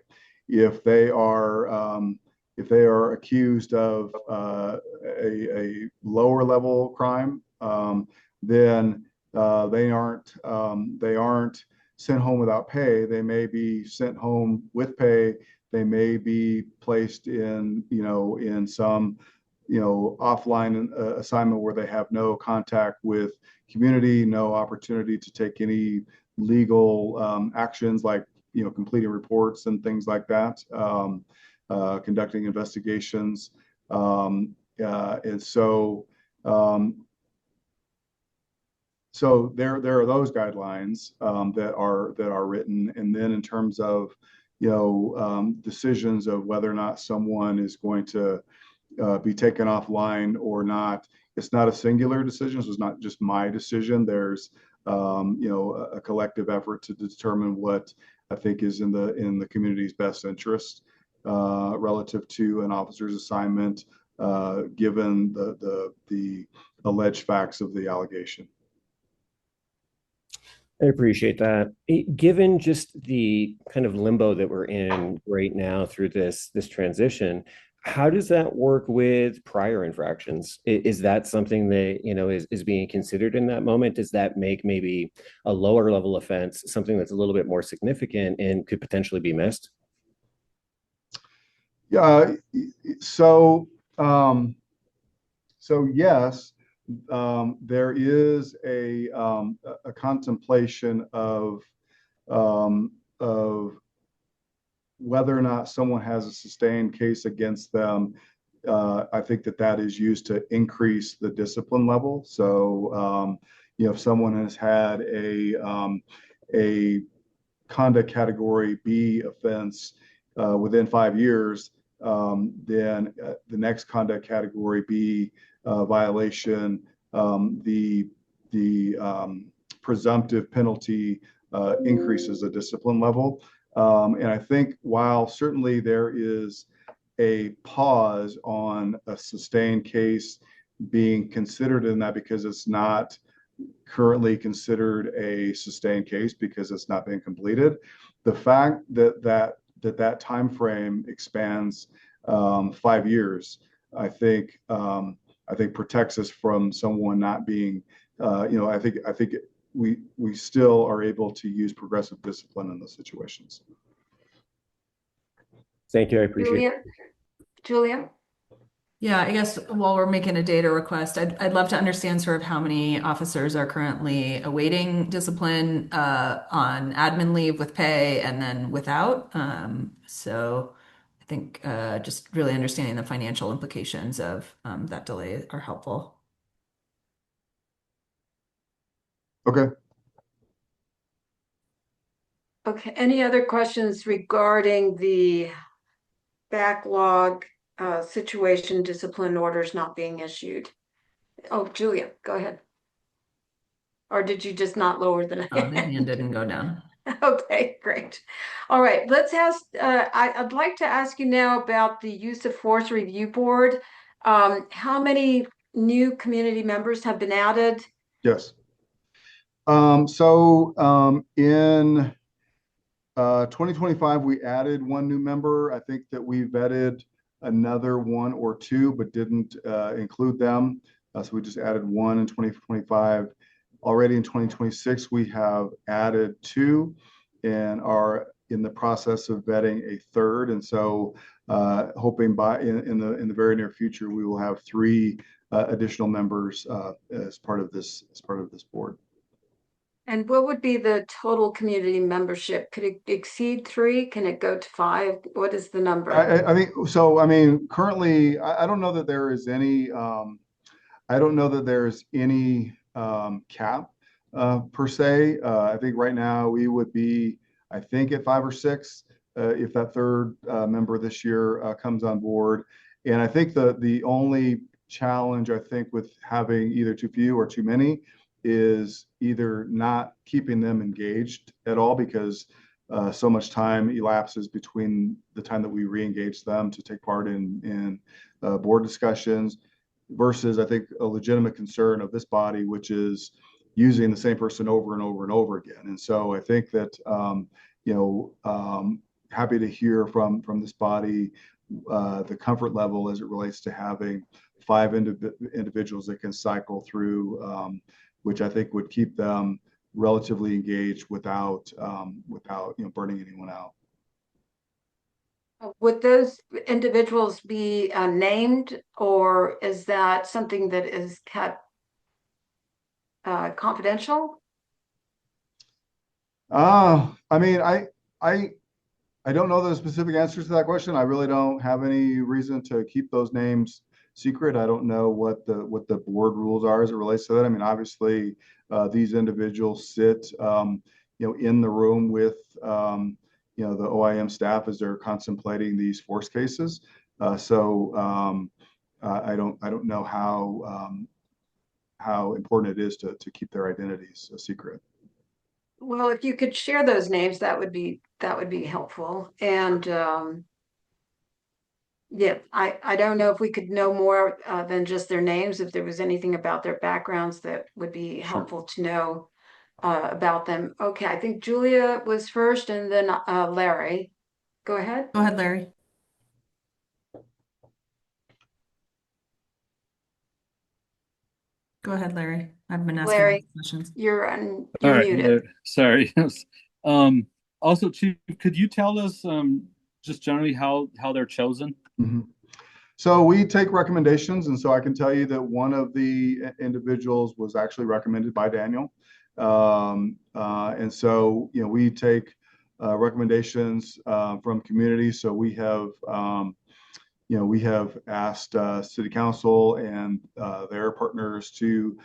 If they are accused of a lower level crime, then they aren't sent home without pay. They may be sent home with pay. They may be placed in some offline assignment where they have no contact with community, no opportunity to take any legal actions like completing reports and things like that, conducting investigations, and so there are those guidelines that are written, and then in terms of decisions of whether or not someone is going to be taken offline or not. It's not a singular decision. So it's not just my decision. There's a collective effort to determine what I think is in the community's best interest relative to an officer's assignment, given the alleged facts of the allegation. I appreciate that. Given just the kind of limbo that we're in right now through this transition, how does that work with prior infractions? Is that something that, is being considered in that moment? Does that make maybe a lower level offense something that's a little bit more significant and could potentially be missed? Yeah. So yes, there is a contemplation of whether or not someone has a sustained case against them. I think that is used to increase the discipline level. So, if someone has had a conduct category B offense within 5 years, then the next conduct category B violation, the presumptive penalty increases the discipline level. And I think while certainly there is a pause on a sustained case being considered in that because it's not currently considered a sustained case because it's not been completed, the fact that time frame expands 5 years, I think protects us from someone not being, I think we still are able to use progressive discipline in those situations. Thank you. I appreciate it. Julia? Yeah, I guess while we're making a data request, I'd love to understand sort of how many officers are currently awaiting discipline on admin leave with pay and then without. So I think just really understanding the financial implications of that delay are helpful. Okay. Okay, any other questions regarding the backlog situation, discipline orders not being issued? Oh, Julia, go ahead. Or did you just not lower the Oh, the hand didn't go down. Okay, great. All right, let's ask, I'd like to ask you now about the Use of Force Review Board. How many new community members have been added? Yes. In 2025, we added one new member. I think that we vetted another one or two, but didn't include them. So we just added one in 2025. Already in 2026, we have added two and are in the process of vetting a third. And so hoping in the very near future, we will have three additional members as part of this board. And what would be the total community membership? Could it exceed 3? Can it go to 5? What is the number? I think so. I mean, currently, I don't know that there is any. I don't know that there's any cap per se. I think right now we would be, I think, at 5 or 6 if that third member this year comes on board. And I think the only challenge I think with having either too few or too many is either not keeping them engaged at all because so much time elapses between the time that we re-engage them to take part in board discussions versus I think a legitimate concern of this body, which is using the same person over and over and over again. And so I think that, happy to hear from this body the comfort level as it relates to having 5 individuals that can cycle through, which I think would keep them relatively engaged without burning anyone out. Would those individuals be named, or is that something that is kept confidential? I mean, I don't know the specific answers to that question. I really don't have any reason to keep those names secret. I don't know what the board rules are as it relates to that. I mean, obviously, these individuals sit, in the room with, the OIM staff as they're contemplating these force cases. I don't know how important it is to keep their identities a secret. Well, if you could share those names, that would be helpful. And yeah, I don't know if we could know more than just their names, if there was anything about their backgrounds that would be helpful to know about them. Okay, I think Julia was first and then Larry. Go ahead. Go ahead, Larry. Go ahead, Larry. I've been asking Larry, questions. You're right, muted. Sorry. Also, Chief, could you tell us just generally how they're chosen? Mm-hmm. So we take recommendations, and so I can tell you that one of the individuals was actually recommended by Daniel. And so, we take recommendations from communities. So we have, we have asked City Council and their partners to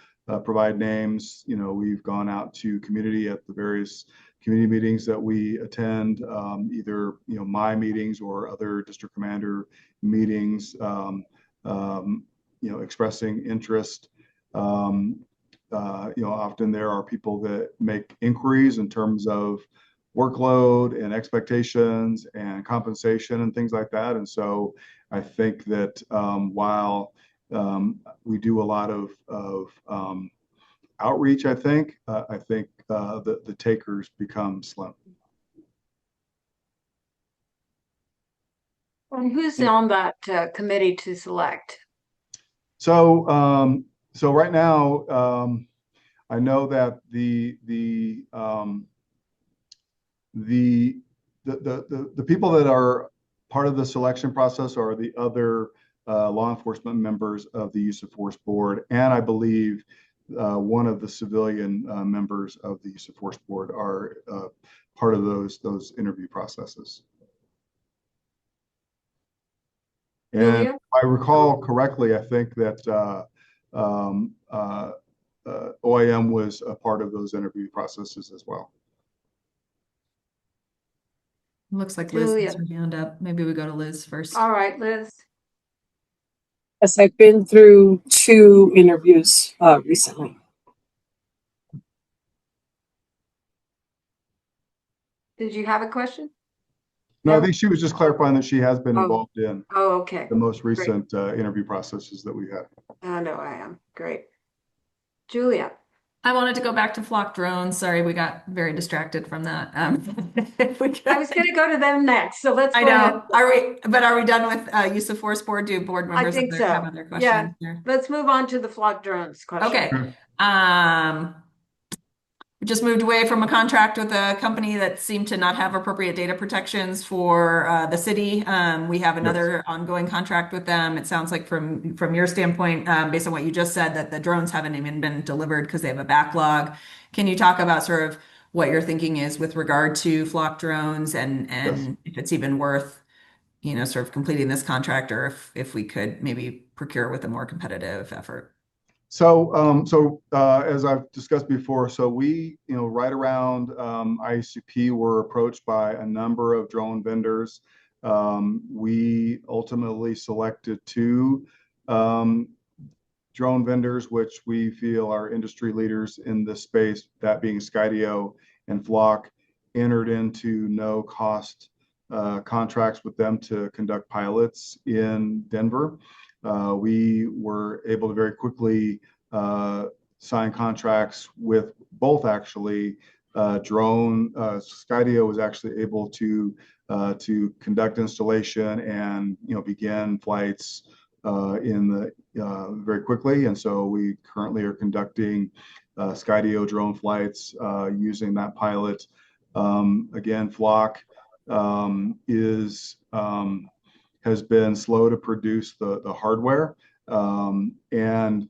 provide names. We've gone out to community at the various community meetings that we attend, either my meetings or other district commander meetings, expressing interest. Often there are people that make inquiries in terms of workload and expectations and compensation and things like that. And so I think that while we do a lot of outreach, I think the takers become slim. And who's on that committee to select? So right now, I know that the people that are part of the selection process are the other law enforcement members of the Use of Force Board, and I believe one of the civilian members of the Use of Force Board are part of those interview processes. And if I recall correctly, I think that OIM was a part of those interview processes as well. Looks like Liz has Julia. her hand up. Maybe we go to Liz first. All right, Liz. Yes, I've been through 2 interviews recently. Did you have a question? No, I think she was just clarifying that she has been involved in Oh, okay. the most Great. recent interview processes that we had. I know I am. Great. Julia. I wanted to go back to flock drones. Sorry, we got very distracted from that. I was going to go to them next, so let's I go ahead. know. Are we done with use of force board? Do board I members think have so. other questions? Yeah. Let's move on to the flock drones question. Okay. We just moved away from a contract with a company that seemed to not have appropriate data protections for the city. We have another ongoing contract with them. It sounds like from your standpoint, based on what you just said, that the drones haven't even been delivered because they have a backlog. Can you talk about sort of what your thinking is with regard to flock drones and if it's even worth, sort of completing this contract, or if we could maybe procure with a more competitive effort? So, as I've discussed before, so we, right around ICP, were approached by a number of drone vendors. We ultimately selected 2 drone vendors, which we feel are industry leaders in this space, that being Skydio and Flock. Entered into no cost contracts with them to conduct pilots in Denver. We were able to very quickly sign contracts with both, actually. Skydio was actually able to conduct installation and begin flights very quickly, and so we currently are conducting Skydio drone flights using that pilot. Again, Flock has been slow to produce the hardware, and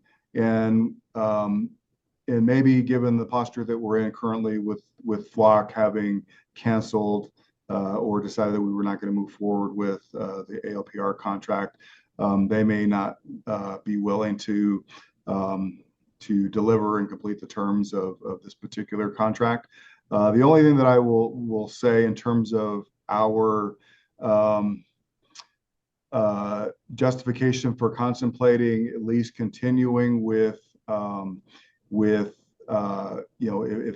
maybe given the posture that we're in currently with Flock having canceled or decided that we were not going to move forward with the ALPR contract, they may not be willing to deliver and complete the terms of this particular contract. The only thing that I will say in terms of our justification for contemplating at least continuing with if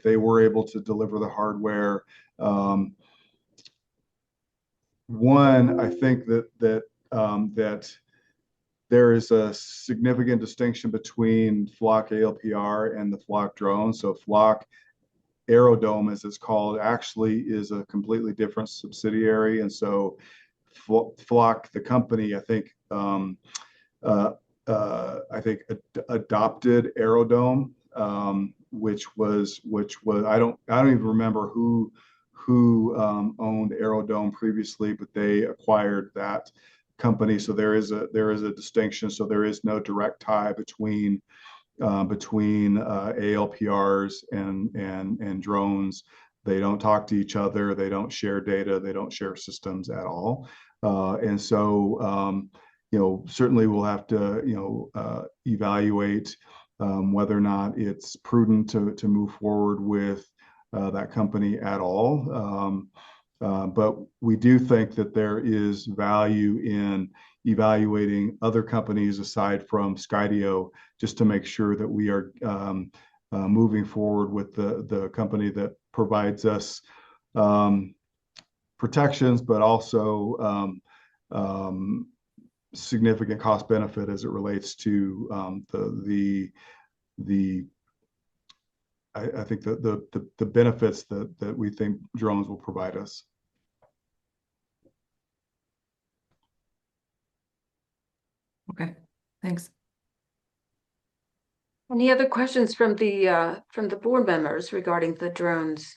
they were able to deliver the hardware. One, I think that there is a significant distinction between Flock ALPR and the Flock drone. So Flock Aerodome, as it's called, actually is a completely different subsidiary, and so Flock, the company, I think adopted Aerodome, which was I don't even remember who owned Aerodome previously, but they acquired that company. So there is a distinction. So there is no direct tie between ALPRs and drones. They don't talk to each other. They don't share data. They don't share systems at all. And so, certainly we'll have to, evaluate whether or not it's prudent to move forward with that company at all. But we do think that there is value in evaluating other companies aside from Skydio, just to make sure that we are moving forward with the company that provides us protections, but also significant cost benefit as it relates to I think the benefits that we think drones will provide us. Okay, thanks. Any other questions from the board members regarding the drones?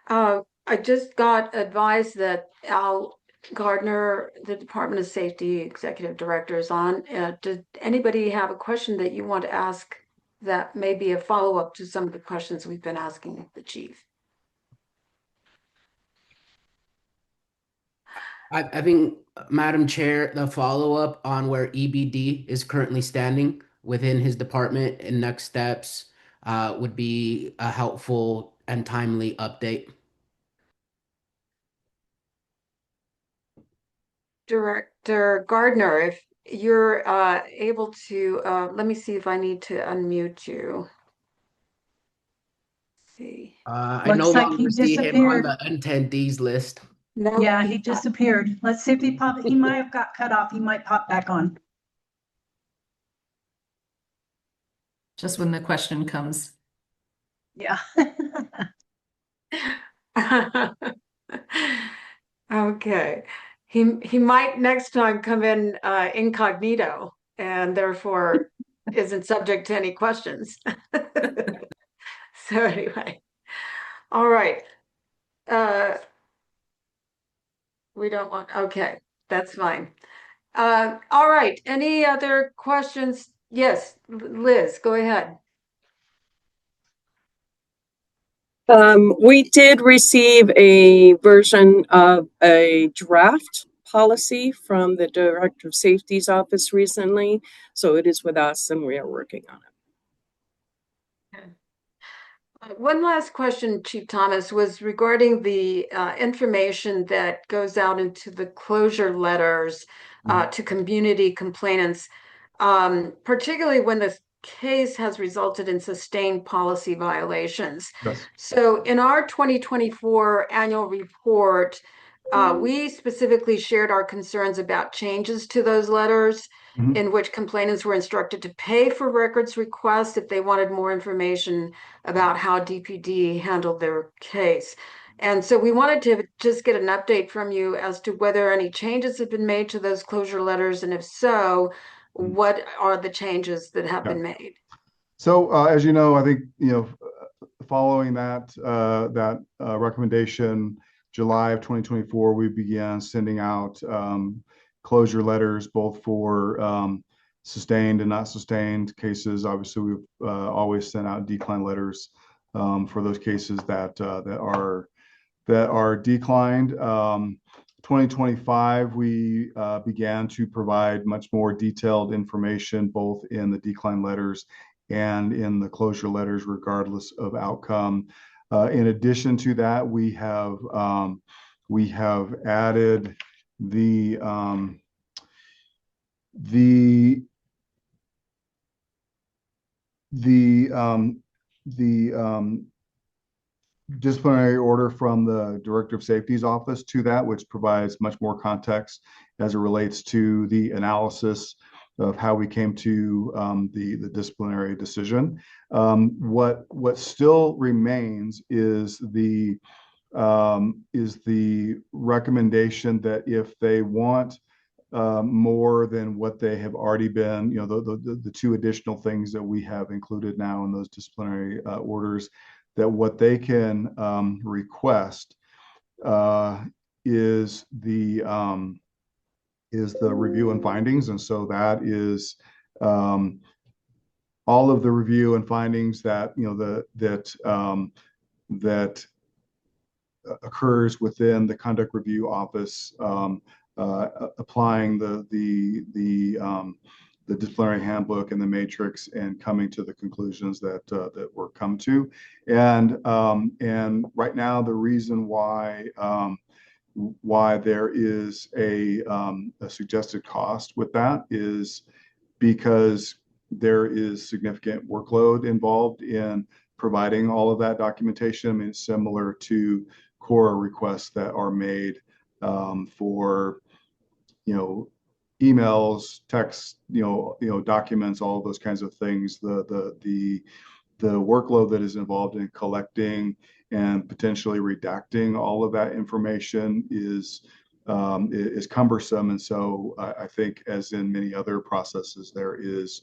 I just got advice that Al Gardner, the Department of Safety Executive Director, is on. Does anybody have a question that you want to ask that may be a follow-up to some of the questions we've been asking the chief? I think, Madam Chair, the follow-up on where EBD is currently standing within his department and next steps would be a helpful and timely update. Director Gardner, if you're able to, let me see if I need to unmute you. Let's see. I no Looks like he longer see him on disappeared. the attendees list. No. Yeah, he disappeared. Let's see if he popped. He might have got cut off. He might pop back on. Just when the question comes. Yeah. Okay. He might next time come in incognito and therefore isn't subject to any questions. So anyway, all right. We don't want, okay, that's fine. All right, any other questions? Yes, Liz, go ahead. We did receive a version of a draft policy from the Director of Safety's office recently, so it is with us and we are working on it. Okay. One last question, Chief Thomas, was regarding the information that goes out into the closure letters to community complainants, particularly when the case has resulted in sustained policy violations. Yes. So in our 2024 annual report, we specifically shared our concerns about changes to those letters in which complainants were instructed to pay for records requests if they wanted more information about how DPD handled their case. And so we wanted to just get an update from you as to whether any changes have been made to those closure letters, and if so, what are the changes that have been made? So as you know, I think, following that recommendation, July of 2024, we began sending out closure letters both for sustained and not sustained cases. Obviously, we've always sent out decline letters for those cases that are declined. 2025, we began to provide much more detailed information both in the decline letters and in the closure letters, regardless of outcome. In addition to that, we have added the disciplinary order from the Director of Safety's office to that, which provides much more context as it relates to the analysis of how we came to the disciplinary decision. What still remains is the recommendation that if they want more than what they have already been, the two additional things that we have included now in those disciplinary orders, that what they can request is the review and findings. And so that is all of the review and findings that that occurs within the conduct review office, applying the disciplinary handbook and the matrix and coming to the conclusions that were come to. And right now, the reason why there is a suggested cost with that is because there is significant workload involved in providing all of that documentation. I mean, it's similar to core requests that are made for emails, texts, documents, all of those kinds of things. The workload that is involved in collecting and potentially redacting all of that information is cumbersome. And so I think, as in many other processes, there is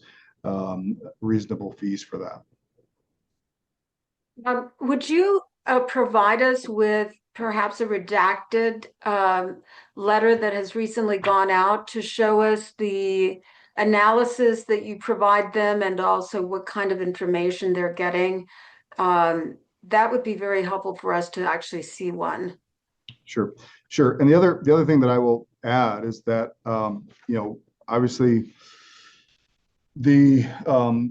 reasonable fees for that. Would you provide us with perhaps a redacted letter that has recently gone out to show us the analysis that you provide them and also what kind of information they're getting? That would be very helpful for us to actually see one. Sure. And the other thing that I will add is that obviously the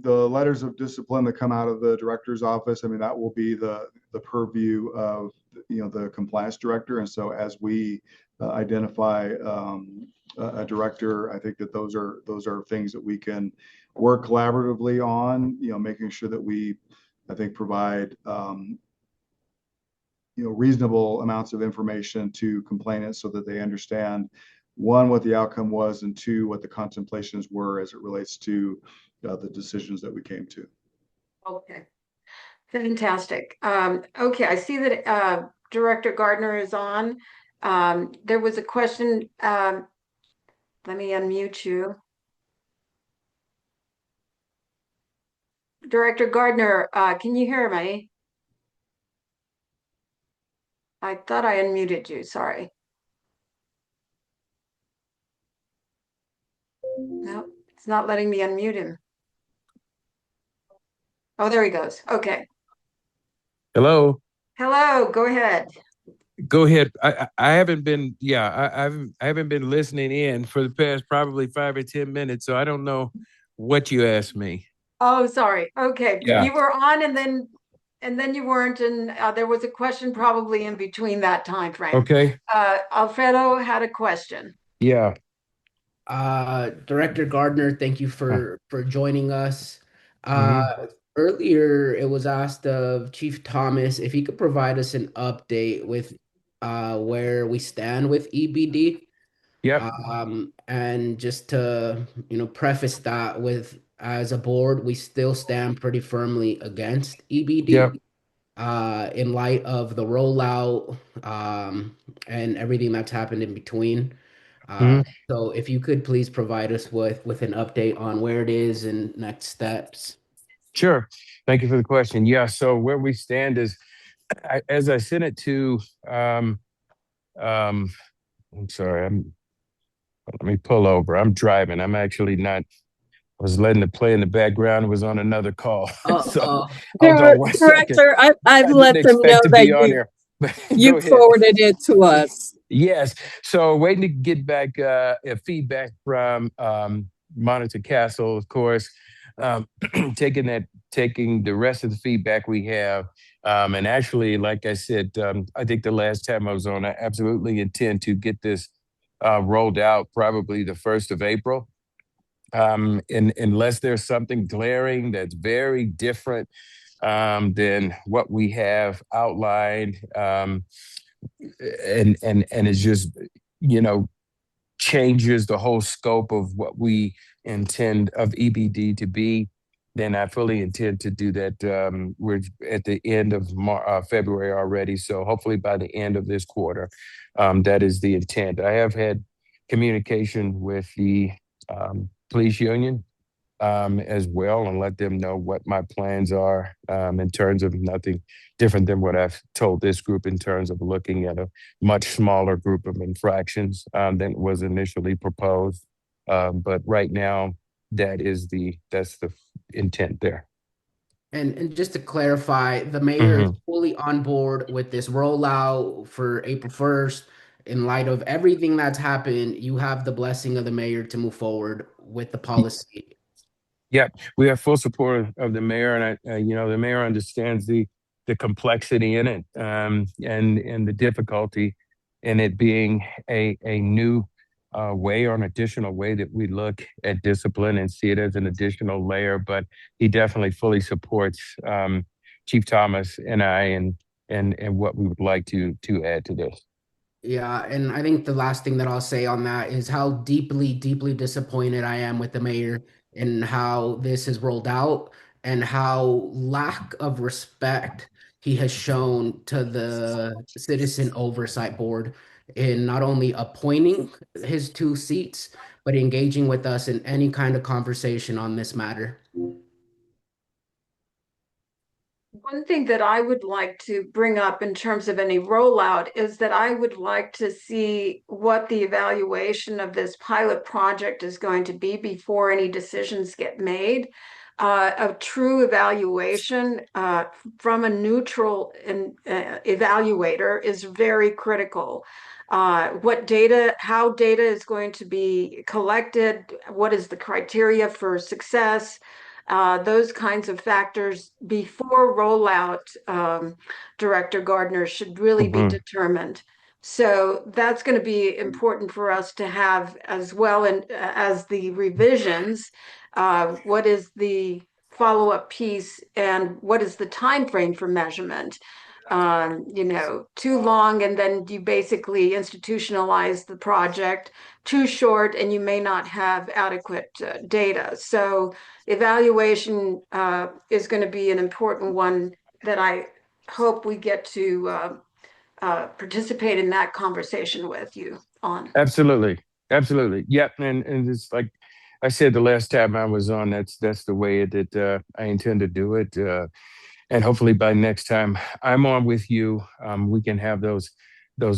letters of discipline that come out of the director's office, I mean, that will be the purview of the compliance director. And so as we identify a director. I think that those are things that we can work collaboratively on, making sure that we, I think, provide reasonable amounts of information to complainants so that they understand, one, what the outcome was, and two, what the contemplations were as it relates to the decisions that we came to. Okay, fantastic. Okay, I see that Director Gardner is on. There was a question. Let me unmute you. Director Gardner, can you hear me? I thought I unmuted you, sorry. No, it's not letting me unmute him. Oh, there he goes. Okay. Hello. Hello, go ahead. Go ahead. I haven't been, I haven't been listening in for the past probably 5 or 10 minutes, so I don't know what you asked me. Oh, sorry. Okay. Yeah. You were on and then you weren't, and there was a question probably in between that time frame. Okay. Alfredo had a question. Yeah. Director Gardner, thank you for joining us. Mhm. Earlier, it was asked of Chief Thomas if he could provide us an update with where we stand with EBD. Yep. And just to preface that with, as a board, we still stand pretty firmly against EBD. Yep. In light of the rollout and everything that's happened in between. So if you could please provide us with an update on where it is and next steps. Sure. Thank you for the question. Yeah. So where we stand is, as I sent it to, I'm sorry, let me pull over. I'm driving. I'm actually not. I was letting it play in the background. It was on another call. So hold on one second. Director, I've I let didn't them know expect to that be on here. you Go ahead. forwarded it to us. Yes. So waiting to get back feedback from Monitor Castle, of course. Taking the rest of the feedback we have. And actually, like I said, I think the last time I was on, I absolutely intend to get this rolled out probably the 1st of April. Unless there's something glaring that's very different than what we have outlined, and it's just, changes the whole scope of what we intend of EBD to be, then I fully intend to do that. We're at the end of February already, so hopefully by the end of this quarter, that is the intent. I have had communication with the police union as well, and let them know what my plans are in terms of nothing different than what I've told this group in terms of looking at a much smaller group of infractions than was initially proposed. But right now, that's the intent there. And just to clarify, the mayor is fully on board with this rollout for April 1st. In light of everything that's happened, you have the blessing of the mayor to move forward with the policy. Yeah, we have full support of the mayor, and the mayor understands the complexity in it, and the difficulty in it being a new way or an additional way that we look at discipline and see it as an additional layer. But he definitely fully supports Chief Thomas and I, and what we would like to add to this. Yeah, and I think the last thing that I'll say on that is how deeply, deeply disappointed I am with the mayor and how this is rolled out and how lack of respect he has shown to the Citizen Oversight Board in not only appointing his 2 seats, but engaging with us in any kind of conversation on this matter. One thing that I would like to bring up in terms of any rollout is that I would like to see what the evaluation of this pilot project is going to be before any decisions get made. A true evaluation from a neutral evaluator is very critical. What data, how data is going to be collected, what is the criteria for success, those kinds of factors before rollout, Director Gardner, should really be determined. So that's going to be important for us to have as well, and as the revisions, what is the follow-up piece and what is the time frame for measurement? Too long and then you basically institutionalize the project, too short and you may not have adequate data. So evaluation is going to be an important one that I hope we get to participate in that conversation with you on. Absolutely. Absolutely. Yep. And it's like I said the last time I was on, that's the way that I intend to do it. And hopefully by next time I'm on with you, we can have those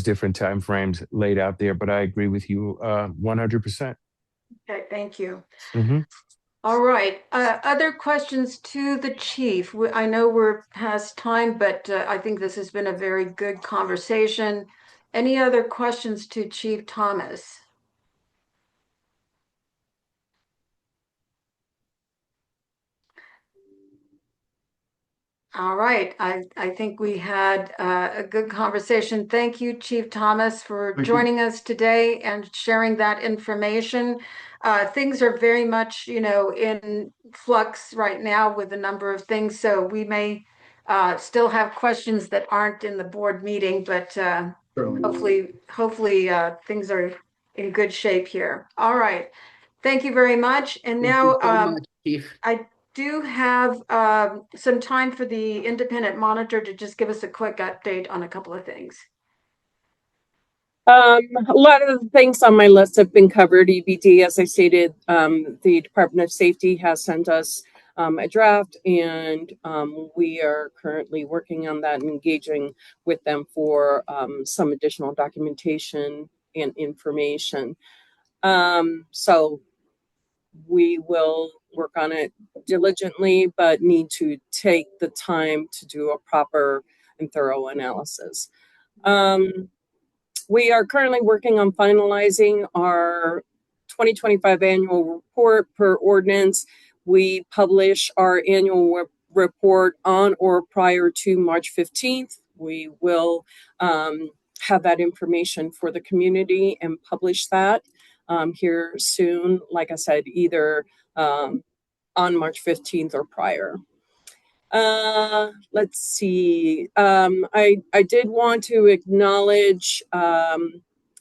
different time frames laid out there. But I agree with you 100%. Okay, thank you. Mm-hmm. All right. Other questions to the chief? I know we're past time, but I think this has been a very good conversation. Any other questions to Chief Thomas? All right. I think we had a good conversation. Thank you, Chief Thomas, for joining us today and sharing that information. Things are very much, in flux right now with a number of things. So we may still have questions that aren't in the board meeting, but hopefully things are in good shape here. All right. Thank you very much. And now I do have some time for the independent monitor to just give us a quick update on a couple of things. A lot of the things on my list have been covered. EBD, as I stated, the Department of Safety has sent us a draft, and we are currently working on that and engaging with them for some additional documentation and information. So we will work on it diligently, but need to take the time to do a proper and thorough analysis. We are currently working on finalizing our 2025 annual report per ordinance. We publish our annual report on or prior to March 15th. We will have that information for the community and publish that here soon. Like I said, either on March 15th or prior. Let's see. I did want to acknowledge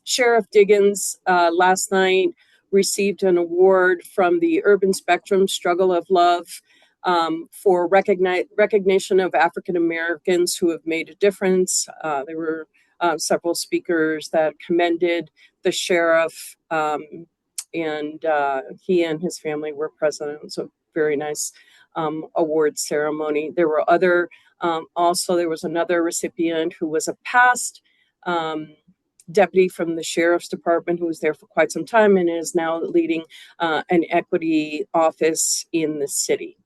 Sheriff Diggins last night received an award from the Urban Spectrum Struggle of Love for recognition of African Americans who have made a difference. There were several speakers that commended the sheriff, and he and his family were present. It was a very nice award ceremony. There were other, also there was another recipient who was a past deputy from the sheriff's department who was there for quite some time and is now leading an equity office in the city.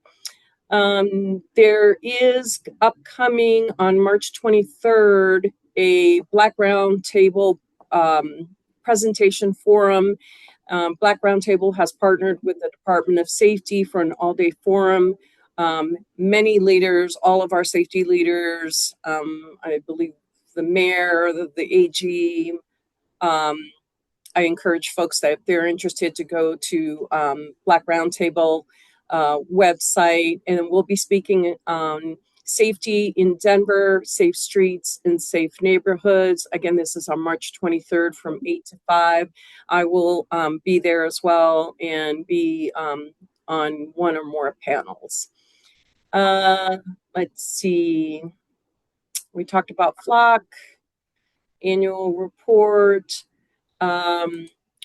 There is upcoming on March 23rd, a Black Roundtable presentation forum. Black Roundtable has partnered with the Department of Safety for an all-day forum. Many leaders, all of our safety leaders, I believe the mayor, the AG, I encourage folks that if they're interested to go to Black Roundtable website, and we'll be speaking on safety in Denver, safe streets and safe neighborhoods. Again, this is on March 23rd from 8 to 5. I will be there as well and be on one or more panels. Let's see. We talked about Flock, annual report.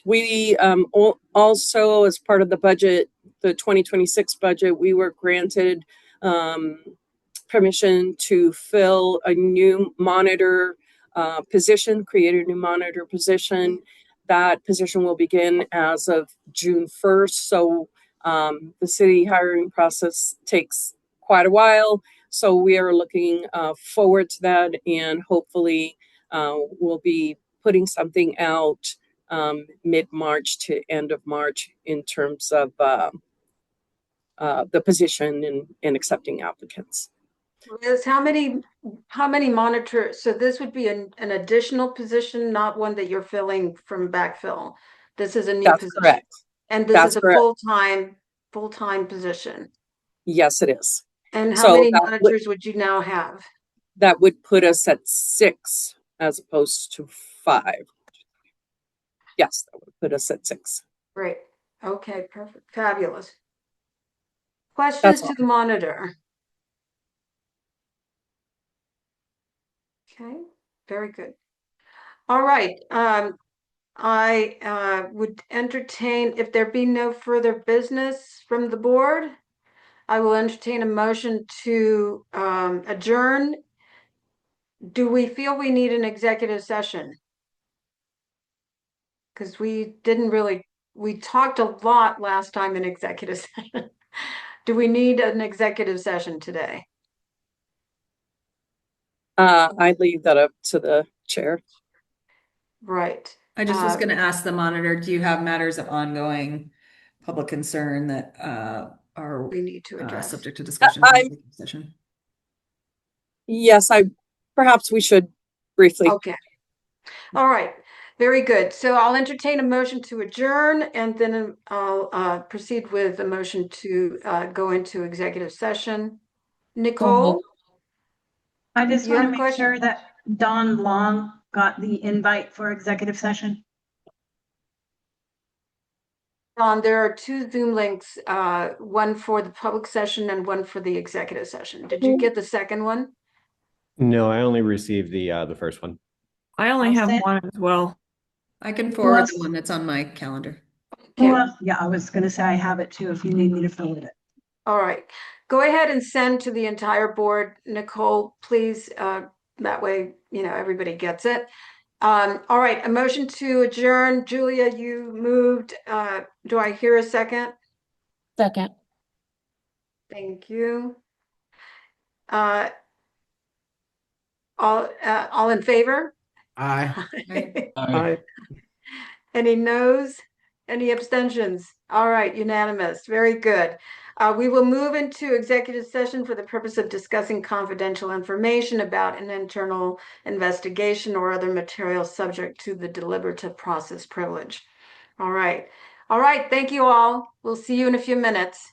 We also, as part of the budget, the 2026 budget, we were granted permission to fill a new monitor position, create a new monitor position. That position will begin as of June 1st. So the city hiring process takes quite a while. So we are looking forward to that, and hopefully we'll be putting something out mid-March to end of March in terms of the position and accepting applicants. Liz, how many monitors? So this would be an additional position, not one that you're filling from backfill. This is a new That's position. correct. And this That's is a correct. full-time position. Yes, it is. And how So many monitors would you now have? that would put us at 6 as opposed to 5. Yes, that would put us at 6. Great. Okay, perfect. Fabulous. Questions That's to all. the monitor? Okay, very good. All right. I would entertain, if there be no further business from the board, I will entertain a motion to adjourn. Do we feel we need an executive session? Because we talked a lot last time in executive session. Do we need an executive session today? I leave that up to the chair. Right. I just was going to ask the monitor, do you have matters of ongoing public concern that are we need to address subject to discussion in executive session? Yes, perhaps we should briefly. Okay. All right. Very good. So I'll entertain a motion to adjourn, and then I'll proceed with a motion to go into executive session. Nicole? I just want to make sure that Don Long got the invite for executive session. There are 2 Zoom links, one for the public session and one for the executive session. Did you get the second one? No, I only received the first one. I only have one as well. I can forward the one that's on my calendar. Okay. Yeah, I was going to say I have it too if you need me to forward it. All right. Go ahead and send to the entire board, Nicole, please. That way, everybody gets it. All right. A motion to adjourn. Julia, you moved. Do I hear a second? Second. Thank you. All in favor? Aye. Aye. Any noes? Any abstentions? All right, unanimous. Very good. We will move into executive session for the purpose of discussing confidential information about an internal investigation or other material subject to the deliberative process privilege. All right. All right. Thank you all. We'll see you in a few minutes.